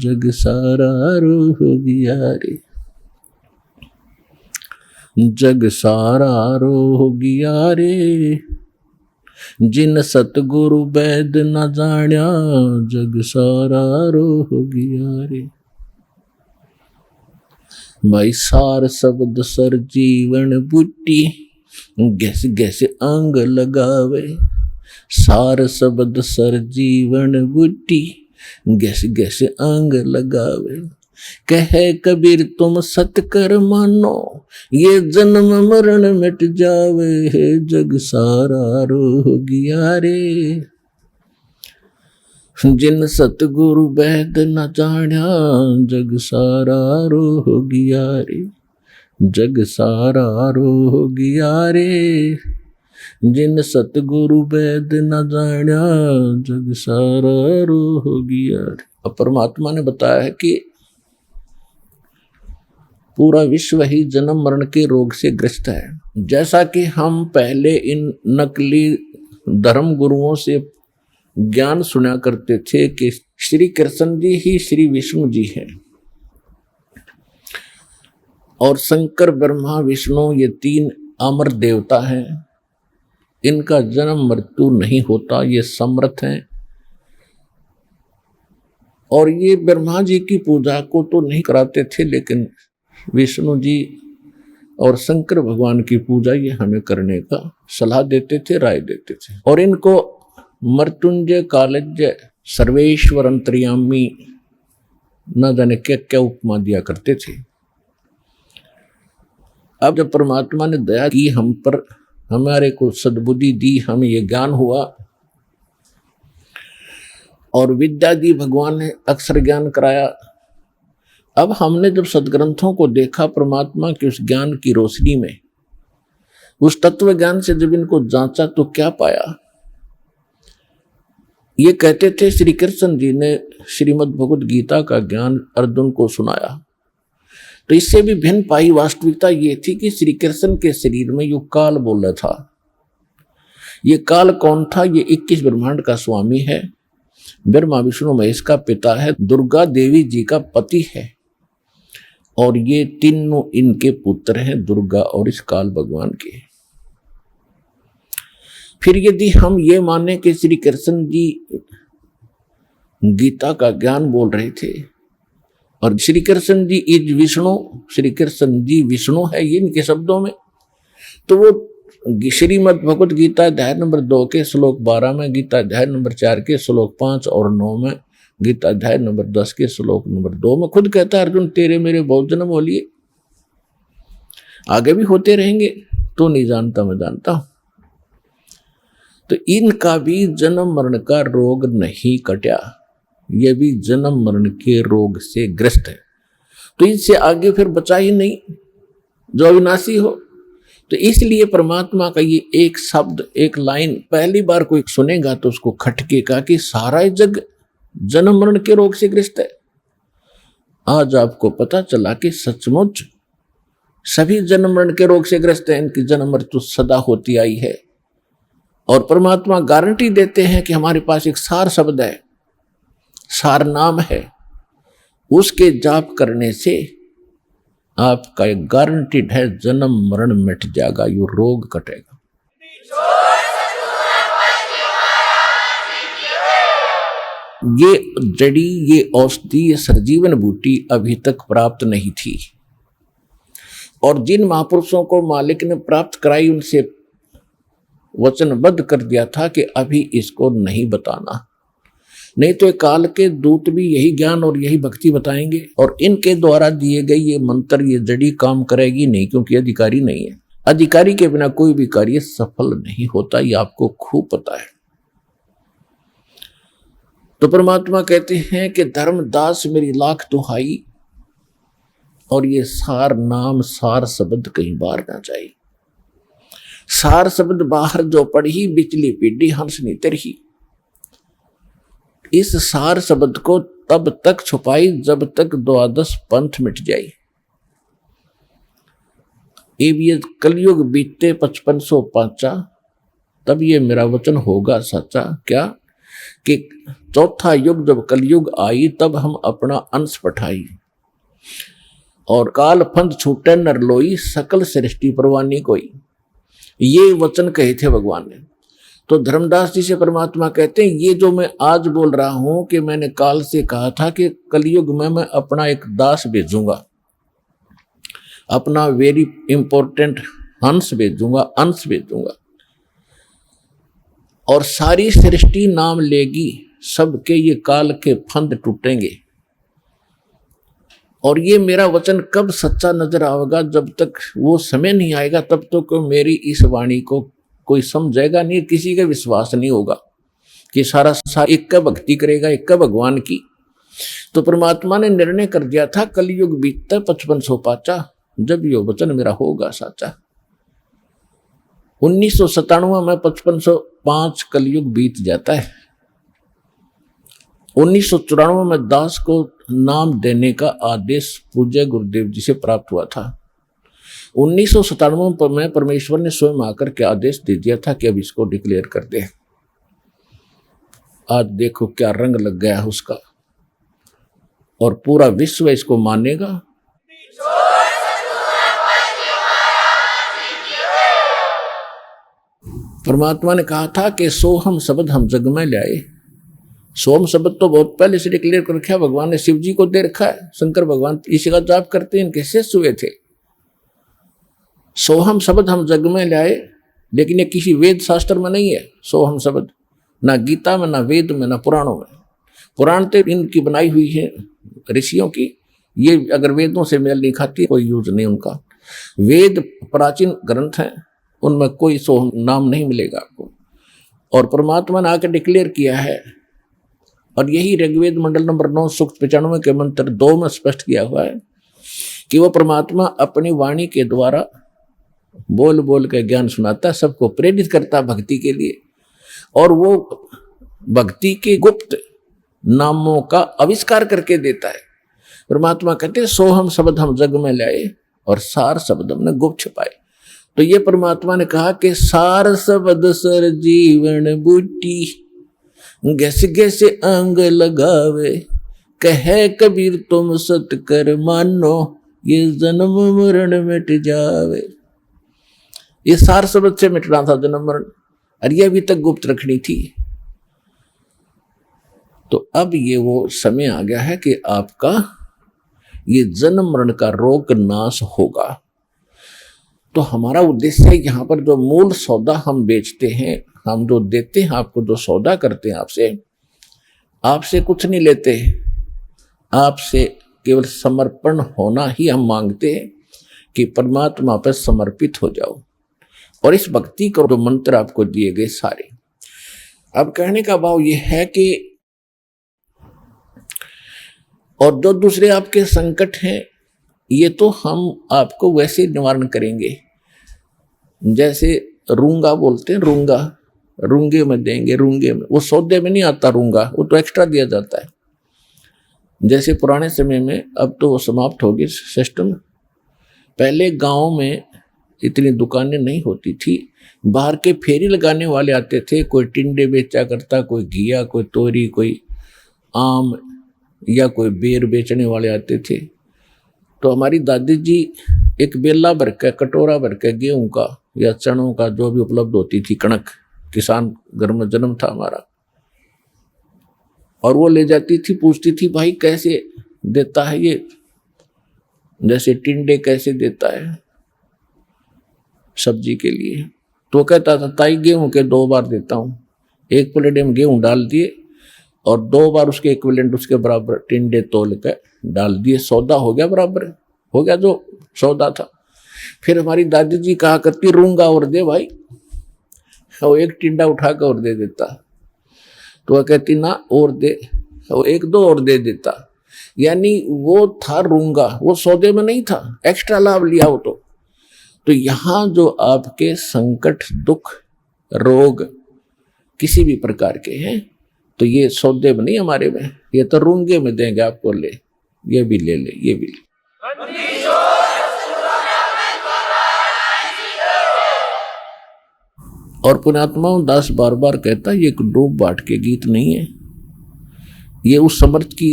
जग सारा रोगिया रे। जग सारा रोगिया रे, जिन सतगुरु वैद न जाण्या, जग सारा रोगिया रे। भाई सार शब्द सर जीवन बूटी, गैस गैस अंग लगावे। सार शब्द सर जीवन बूटी, गैस गैस अंग लगावे। कहे कबीर तुम सत कर मानो, ये जन्म मरण मिट जावे। जग सारा रोगिया रे, जिन सतगुरु वैद न जाण्या, जग सारा रोगिया रे। जग सारा रोगिया रे, जिन सतगुरु वैद न जाण्या, जग सारा रोगिया रे। अब परमात्मा ने बताया है कि पूरा विश्व ही जन्म मरण के रोग से ग्रस्त है। जैसा कि हम पहले इन नकली धर्म गुरुओं से ज्ञान सुना करते थे कि श्री कृष्ण जी ही श्री विष्णु जी हैं और शंकर ब्रह्मा विष्णु ये तीन अमर देवता हैं, इनका जन्म मृत्यु नहीं होता, ये समर्थ हैं। और ये ब्रह्मा जी की पूजा को तो नहीं कराते थे, लेकिन विष्णु जी और शंकर भगवान की पूजा ये हमें करने का सलाह देते थे, राय देते थे। और इनको मृत्युंजय, कालज्य, सर्वेश्वर, अंतर्यामी न जाने क्या क्या उपमा दिया करते थे। अब जब परमात्मा ने दया की हम पर, हमारे को सद्बुद्धि दी, हमें ये ज्ञान हुआ और विद्या दी, भगवान ने अक्षर ज्ञान कराया। अब हमने जब सदग्रंथों को देखा परमात्मा के उस ज्ञान की रोशनी में, उस तत्व ज्ञान से जब इनको जांचा तो क्या पाया। ये कहते थे श्री कृष्ण जी ने श्रीमद् भगवद गीता का ज्ञान अर्जुन को सुनाया, तो इससे भी भिन्न पाई वास्तविकता ये थी कि श्री कृष्ण के शरीर में यो काल बोल रहा था। ये काल कौन था? ये 21 ब्रह्मांड का स्वामी है, ब्रह्मा विष्णु महेश का पिता है, दुर्गा देवी जी का पति है, और ये तीनों इनके पुत्र हैं, दुर्गा और इस काल भगवान के। फिर यदि हम ये माने कि श्री कृष्ण जी गीता का ज्ञान बोल रहे थे और श्री कृष्ण जी इज विष्णु, श्री कृष्ण जी विष्णु है ये इनके शब्दों में, तो वो श्रीमद् भगवद गीता अध्याय नंबर 2 के श्लोक 12 में, गीता अध्याय नंबर 4 के श्लोक 5 और 9 में, गीता अध्याय नंबर 10 के श्लोक नंबर 2 में खुद कहता है अर्जुन तेरे मेरे बहुत जन्म हो लिए, आगे भी होते रहेंगे, तो नहीं जानता मैं जानता हूं। तो इनका भी जन्म मरण का रोग नहीं कटा, ये भी जन्म मरण के रोग से ग्रस्त है। तो इससे आगे फिर बचा ही नहीं जो अविनाशी हो। तो इसलिए परमात्मा का ये एक शब्द, एक लाइन पहली बार कोई सुनेगा तो उसको खटकेगा कि सारा जग जन्म मरण के रोग से ग्रस्त है। आज आपको पता चला कि सचमुच सभी जन्म मरण के रोग से ग्रस्त हैं, इनकी जन्म मृत्यु सदा होती आई है। और परमात्मा गारंटी देते हैं कि हमारे पास एक सार शब्द है, सार नाम है, उसके जाप करने से आपका एक गारंटीड है जन्म मरण मिट जाएगा, ये रोग कटेगा। ये जड़ी, ये औषधि, ये सरजीवन बूटी अभी तक प्राप्त नहीं थी, और जिन महापुरुषों को मालिक ने प्राप्त कराई उनसे वचनबद्ध कर दिया था कि अभी इसको नहीं बताना, नहीं तो काल के दूत भी यही ज्ञान और यही भक्ति बताएंगे, और इनके द्वारा दिए गए ये मंत्र, ये जड़ी काम करेगी नहीं, क्योंकि अधिकारी नहीं है। अधिकारी के बिना कोई भी कार्य सफल नहीं होता, ये आपको खूब पता है। तो परमात्मा कहते हैं कि धर्मदास मेरी लाख दुहाई, और ये सार नाम, सार शब्द कहीं बाहर ना जाए। सार शब्द बाहर जो पढ़ी बिचली पीढ़ी हंस नहीं तरही। इस सार शब्द को तब तक छुपाई जब तक द्वादश पंथ मिट जाए। ये कलयुग बीते 5500 पांचा, तब ये मेरा वचन होगा सच्चा। क्या कि चौथा युग जब कलयुग आई, तब हम अपना अंश पठाई। और काल फंद छूटे नर लोई, सकल सृष्टि परवानी कोई। ये वचन कहे थे भगवान ने। तो धर्मदास जी से परमात्मा कहते हैं ये जो मैं आज बोल रहा हूं कि मैंने काल से कहा था कि कलयुग में मैं अपना एक दास भेजूंगा, अपना वेरी इंपॉर्टेंट हंस भेजूंगा, अंश भेजूंगा, और सारी सृष्टि नाम लेगी, सबके ये काल के फंद टूटेंगे। और ये मेरा वचन कब सच्चा नजर आएगा? जब तक वो समय नहीं आएगा तब तक तो मेरी इस वाणी को कोई समझेगा नहीं, किसी का विश्वास नहीं होगा कि सारा एक का भक्ति करेगा, एक का भगवान की। तो परमात्मा ने निर्णय कर दिया था कलयुग बीतता 5500 पाचा, जब यो वचन मेरा होगा साचा। 1997 में 5505 कलयुग बीत जाता है। 1994 में दास को नाम देने का आदेश पूज्य गुरुदेव जी से प्राप्त हुआ था। 1997 में परमेश्वर ने स्वयं आकर के आदेश दे दिया था कि अब इसको डिक्लेयर कर दे। आज देखो क्या रंग लग गया है उसका, और पूरा विश्व इसको मानेगा। परमात्मा ने कहा था कि सोहम शब्द हम जग में लाए। सोम शब्द तो बहुत पहले से डिक्लेयर कर रखा है, भगवान ने शिव जी को दे रखा है। शंकर भगवान इसी का जाप करते हैं, इनके शिष्य हुए थे। सोहम शब्द हम जग में लाए, लेकिन ये किसी वेद शास्त्र में नहीं है सोहम शब्द, ना गीता में, ना वेद में, ना पुराणों में। पुराण तो इनकी बनाई हुई है ऋषियों की, ये अगर वेदों से मेल नहीं खाती कोई यूज नहीं उनका। वेद प्राचीन ग्रंथ हैं, उनमें कोई सोहम नाम नहीं मिलेगा आपको। और परमात्मा ने आकर डिक्लेयर किया है, और यही ऋग्वेद मंडल नंबर 9 सूक्त 95 के मंत्र 2 में स्पष्ट किया हुआ है कि वो परमात्मा अपनी वाणी के द्वारा बोल बोल के ज्ञान सुनाता, सबको प्रेरित करता भक्ति के लिए, और वो भक्ति के गुप्त नामों का आविष्कार करके देता है। परमात्मा कहते हैं सोहम शब्द हम जग में लाए, और सार शब्द हमने गुप्त छुपाए। तो ये परमात्मा ने कहा कि सार शब्द सर जीवन बूटी, गैसे गैसे अंग लगावे, कहे कबीर तुम सत कर मानो, ये जन्म मरण मिट जावे। ये सार शब्द से मिटना था जन्म मरण, और ये अभी तक गुप्त रखनी थी। तो अब ये वो समय आ गया है कि आपका ये जन्म मरण का रोग नाश होगा। तो हमारा उद्देश्य है यहाँ पर जो मूल सौदा हम बेचते हैं, हम जो देते हैं आपको, जो सौदा करते हैं आपसे कुछ नहीं लेते, आपसे केवल समर्पण होना ही हम मांगते हैं कि परमात्मा पर समर्पित हो जाओ। और इस भक्ति को जो मंत्र आपको दिए गए सारे, अब कहने का भाव ये है कि और जो दूसरे आपके संकट हैं ये तो हम आपको वैसे निवारण करेंगे, जैसे रूंगा बोलते हैं, रूंगा रूंगे में देंगे, रूंगे में, वो सौदे में नहीं आता रूंगा, वो तो एक्स्ट्रा दिया जाता है। जैसे पुराने समय में, अब तो वो समाप्त हो गई सिस्टम। पहले गांव में इतनी दुकानें नहीं होती थी, बाहर के फेरी लगाने वाले आते थे, कोई टिंडे बेचा करता, कोई घिया, कोई तोरी, कोई आम या कोई बेर बेचने वाले आते थे। तो हमारी दादी जी एक बेला भर के, कटोरा भर के गेहूं का या चनों का जो भी उपलब्ध होती थी, कणक, किसान घर में जन्म था हमारा, और वो ले जाती थी, पूछती थी भाई कैसे देता है ये, जैसे टिंडे कैसे देता है सब्जी के लिए। तो कहता था ताई गेहूं के 2 बार देता हूँ, 1 प्लेट में गेहूं डाल दिए और 2 बार उसके इक्विवेलेंट उसके बराबर टिंडे तोल के डाल दिए, सौदा हो गया, बराबर हो गया जो सौदा था। फिर हमारी दादी जी कहा करती रूंगा और दे भाई, वो 1 टिंडा उठा कर और दे देता, तो वह कहती ना और दे, वो 1-2 और दे देता। यानी वो था रूंगा, वो सौदे में नहीं था, एक्स्ट्रा लाभ लिया वो तो यहाँ जो आपके संकट, दुख, रोग किसी भी प्रकार के हैं, तो ये सौदे में नहीं हमारे में, ये तो रूंगे में देंगे आपको, ले ये भी ले ले, ये भी ले। और पुण्यात्मा दास बार बार कहता है ये एक डूब बाट के गीत नहीं है, ये उस समर्थ की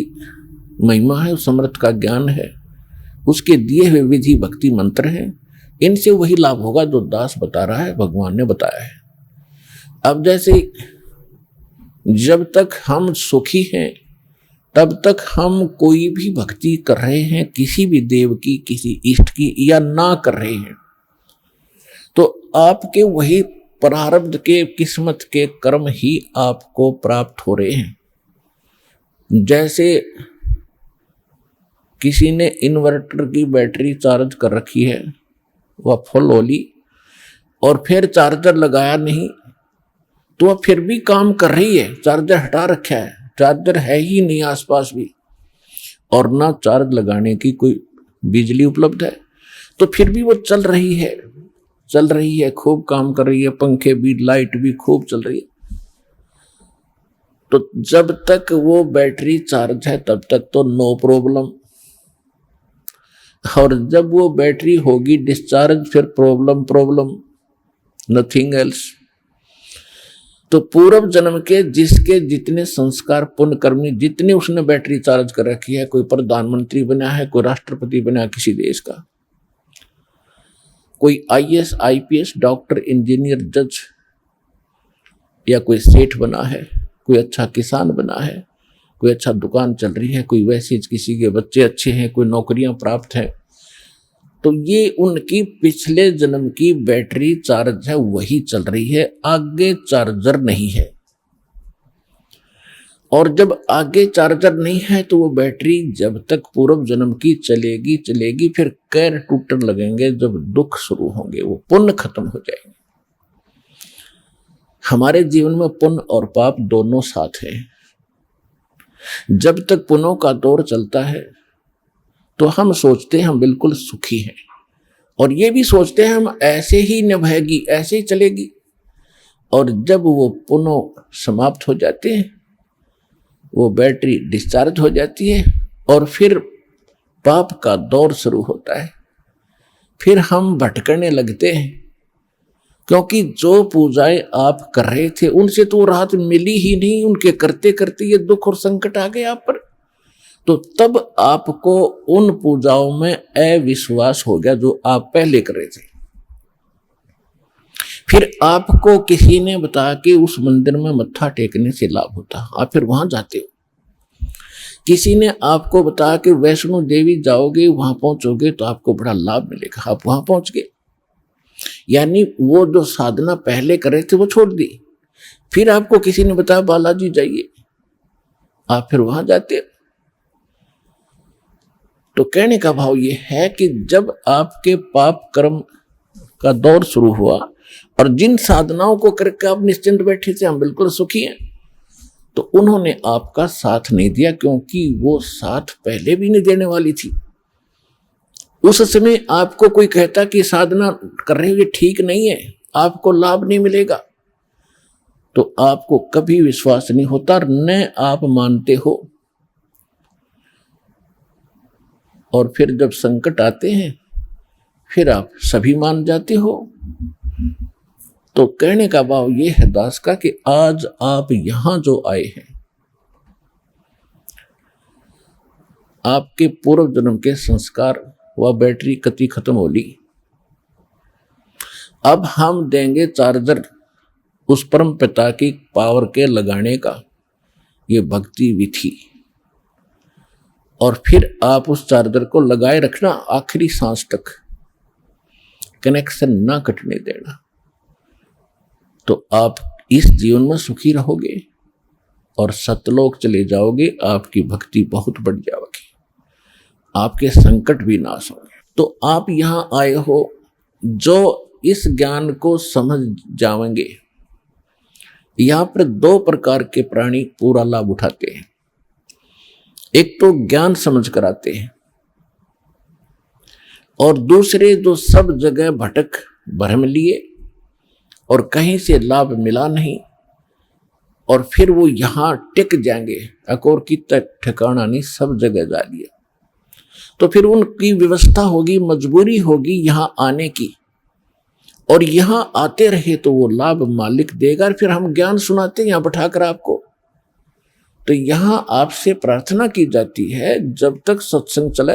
महिमा है, उस समर्थ का ज्ञान है उसके दिए हुए विधि भक्ति मंत्र हैं, इनसे वही लाभ होगा जो दास बता रहा है, भगवान ने बताया है। अब जैसे जब तक हम सुखी हैं तब तक हम कोई भी भक्ति कर रहे हैं, किसी भी देव की, किसी इष्ट की, या ना कर रहे हैं, तो आपके वही प्रारब्ध के, किस्मत के कर्म ही आपको प्राप्त हो रहे हैं। जैसे किसी ने इन्वर्टर की बैटरी चार्ज कर रखी है, वह फुल हो ली और फिर चार्जर लगाया नहीं, तो वह फिर भी काम कर रही है। चार्जर हटा रखा है, चार्जर है ही नहीं आसपास भी, और ना चार्ज लगाने की कोई बिजली उपलब्ध है, तो फिर भी वो चल रही है, खूब काम कर रही है, पंखे भी, लाइट भी खूब चल रही है। तो जब तक वो बैटरी चार्ज है तब तक तो नो प्रॉब्लम, और जब वो बैटरी होगी डिस्चार्ज, फिर प्रॉब्लम, नथिंग एल्स। तो पूर्व जन्म के जिसके जितने संस्कार, पुण्य कर्मी, जितने उसने बैटरी चार्ज कर रखी है, कोई प्रधानमंत्री बना है, कोई राष्ट्रपति बना किसी देश का, कोई IAS, IPS, डॉक्टर, इंजीनियर, जज, या कोई सेठ बना है, कोई अच्छा किसान बना है, कोई अच्छा दुकान चल रही है, कोई वैसे किसी के बच्चे अच्छे हैं, कोई नौकरियां प्राप्त हैं, तो ये उनकी पिछले जन्म की बैटरी चार्ज है, वही चल रही है, आगे चार्जर नहीं है। और जब आगे चार्जर नहीं है तो वो बैटरी जब तक पूर्व जन्म की चलेगी, फिर कैर टूटने लगेंगे, जब दुख शुरू होंगे, वो पुण्य खत्म हो जाएंगे। हमारे जीवन में पुण्य और पाप दोनों साथ हैं। जब तक पुण्यों का दौर चलता है तो हम सोचते हैं हम बिल्कुल सुखी हैं, और ये भी सोचते हैं हम ऐसे ही निभाएगी, ऐसे ही चलेगी। और जब वो पुण्य समाप्त हो जाते हैं, वो बैटरी डिस्चार्ज हो जाती है, और फिर पाप का दौर शुरू होता है। फिर हम भटकने लगते हैं, क्योंकि जो पूजाएं आप कर रहे थे उनसे तो राहत मिली ही नहीं, उनके करते करते ये दुख और संकट आ गए आप पर। तो तब आपको उन पूजाओं में अविश्वास हो गया जो आप पहले कर रहे थे। फिर आपको किसी ने बताया कि उस मंदिर में मत्था टेकने से लाभ होता, आप फिर वहां जाते हो। किसी ने आपको बताया कि वैष्णो देवी जाओगे, वहां पहुंचोगे तो आपको बड़ा लाभ मिलेगा, आप वहां पहुंच गए। यानी वो जो साधना पहले कर रहे थे वो छोड़ दी। फिर आपको किसी ने बताया बालाजी जाइए, आप फिर वहां जाते हो। तो कहने का भाव ये है कि जब आपके पाप कर्म का दौर शुरू हुआ और जिन साधनाओं को करके आप निश्चिंत बैठे थे, हम बिल्कुल सुखी हैं, तो उन्होंने आपका साथ नहीं दिया, क्योंकि वो साथ पहले भी नहीं देने वाली थी। उस समय आपको कोई कहता कि साधना कर रहे हुए ठीक नहीं है, आपको लाभ नहीं मिलेगा, तो आपको कभी विश्वास नहीं होता, न आप मानते हो। और फिर जब संकट आते हैं फिर आप सभी मान जाते हो। तो कहने का भाव ये है दास का कि आज आप यहां जो आए हैं, आपके पूर्व जन्म के संस्कार व बैटरी कति खत्म हो ली। अब हम देंगे चार्जर उस परम पिता की पावर के लगाने का, ये भक्ति विधि। और फिर आप उस चार्जर को लगाए रखना आखिरी सांस तक, कनेक्शन ना कटने देना। तो आप इस जीवन में सुखी रहोगे और सतलोक चले जाओगे, आपकी भक्ति बहुत बढ़ जाएगी, आपके संकट भी नाश होंगे। तो आप यहां आए हो जो इस ज्ञान को समझ जाएंगे। यहां पर दो प्रकार के प्राणी पूरा लाभ उठाते हैं। एक तो ज्ञान समझ कर आते हैं, और दूसरे जो सब जगह भटक भ्रम लिए और कहीं से लाभ मिला नहीं, और फिर वो यहां टिक जाएंगे, अकोर की तक ठिकाना नहीं, सब जगह जा लिए। तो फिर उनकी व्यवस्था होगी, मजबूरी होगी यहां आने की, और यहां आते रहे तो वो लाभ मालिक देगा। फिर हम ज्ञान सुनाते हैं यहां बैठाकर आपको। तो यहां आपसे प्रार्थना की जाती है, जब तक सत्संग चले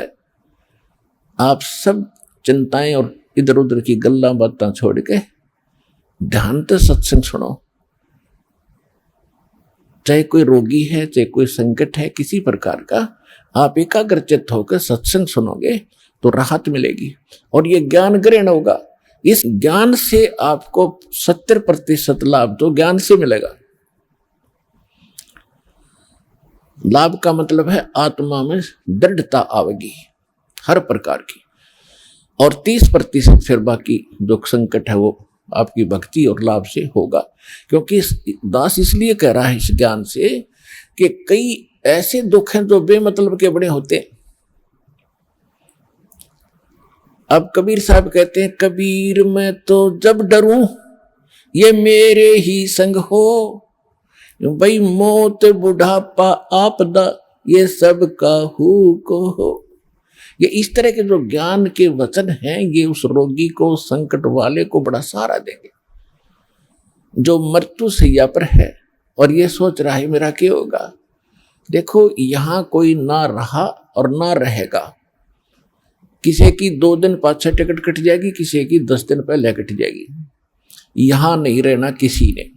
आप सब चिंताएं और इधर उधर की गल्ला बातें छोड़ के ध्यान से सत्संग सुनो। चाहे कोई रोगी है, चाहे कोई संकट है किसी प्रकार का, आप एकाग्रचित्त होकर सत्संग सुनोगे तो राहत मिलेगी और ये ज्ञान ग्रहण होगा। इस ज्ञान से आपको 70% लाभ तो ज्ञान से मिलेगा। लाभ का मतलब है आत्मा में दृढ़ता आवेगी हर प्रकार की, और 30% फिर बाकी जो संकट है वो आपकी भक्ति और लाभ से होगा। क्योंकि दास इसलिए कह रहा है इस ज्ञान से कि कई ऐसे दुख हैं जो बेमतलब के बड़े होते हैं। अब कबीर साहब कहते हैं, कबीर मैं तो जब डरूं ये मेरे ही संग हो, भाई मौत बुढ़ापा आपदा ये सब काहू को हो। ये इस तरह के जो ज्ञान के वचन हैं ये उस रोगी को, संकट वाले को बड़ा सहारा देंगे जो मृत्यु सैया पर है और ये सोच रहा है मेरा क्या होगा। देखो यहां कोई ना रहा और ना रहेगा। किसी की 2 दिन पाछे टिकट कट जाएगी, किसी की 10 दिन पहले कट जाएगी। यहां नहीं रहना किसी ने।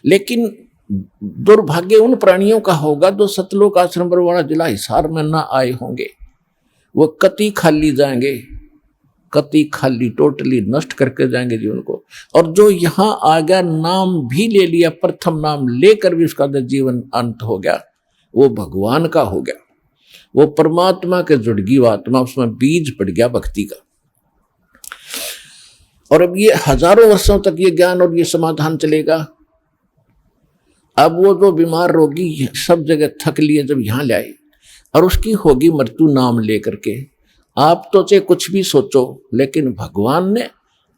लेकिन दुर्भाग्य उन प्राणियों का होगा जो सतलोक आश्रम बरवाड़ा जिला हिसार में ना आए होंगे। वो कति खाली जाएंगे, कति खाली, टोटली नष्ट करके जाएंगे जीवन को। और जो यहाँ आ गया, नाम भी ले लिया, प्रथम नाम लेकर भी उसका जीवन अंत हो गया, वो भगवान का हो गया, वो परमात्मा के जुड़ गई वो आत्मा, उसमें बीज पड़ गया भक्ति का। और अब ये हजारों वर्षों तक ये ज्ञान और ये समाधान चलेगा। अब वो जो बीमार रोगी सब जगह थक लिए जब यहाँ ले आए और उसकी होगी मृत्यु नाम लेकर के, आप तो चाहे कुछ भी सोचो लेकिन भगवान ने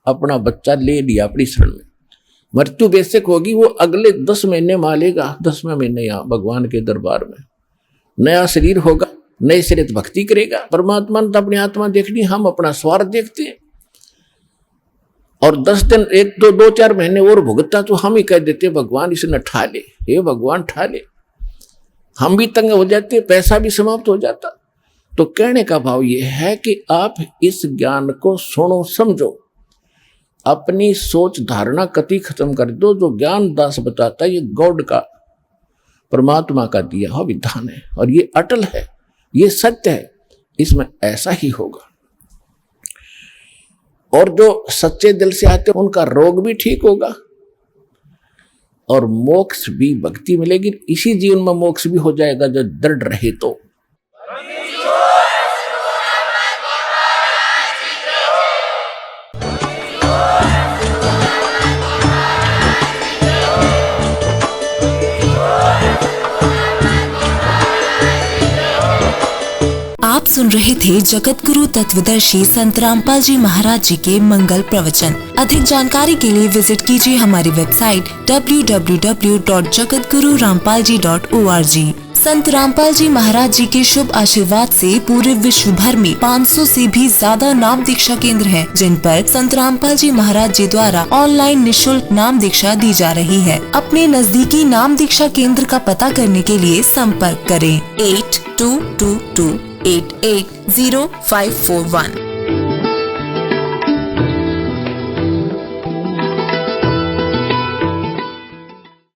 अपना बच्चा ले लिया अपनी शरण में। मृत्यु बेशक होगी, वो अगले 10 महीने मालेगा, 10वें महीने यहाँ भगवान के दरबार में नया शरीर होगा, नए शरीर भक्ति करेगा। परमात्मा ने तो अपनी आत्मा देखनी, हम अपना स्वार्थ देखते हैं। और 10 दिन 1-2-4 महीने और भुगता तो हम ही कह देते भगवान इसने ठा ले, हे भगवान ठा ले। हम भी तंग हो जाते, पैसा भी समाप्त हो जाता। तो कहने का भाव यह है कि आप इस ज्ञान को सुनो, समझो, अपनी सोच धारणा कति खत्म कर दो। जो ज्ञान दास बताता है ये गॉड का, परमात्मा का दिया हुआ विधान है और ये अटल है, ये सत्य है, इसमें ऐसा ही होगा। और जो सच्चे दिल से आते हैं उनका रोग भी ठीक होगा और मोक्ष भी, भक्ति मिलेगी। इसी जीवन में मोक्ष भी हो जाएगा जो दृढ़ रहे तो। आप सुन रहे थे जगत गुरु तत्वदर्शी संत रामपाल जी महाराज जी के मंगल प्रवचन। अधिक जानकारी के लिए विजिट कीजिए हमारी वेबसाइट www.jagatgururampalji.org। संत रामपाल जी महाराज जी के शुभ आशीर्वाद से पूरे विश्व भर में 500 से भी ज्यादा नाम दीक्षा केंद्र हैं, जिन पर संत रामपाल जी महाराज जी द्वारा ऑनलाइन निशुल्क नाम दीक्षा दी जा रही है। अपने नजदीकी नाम दीक्षा केंद्र का पता करने के लिए संपर्क करें 8222880541।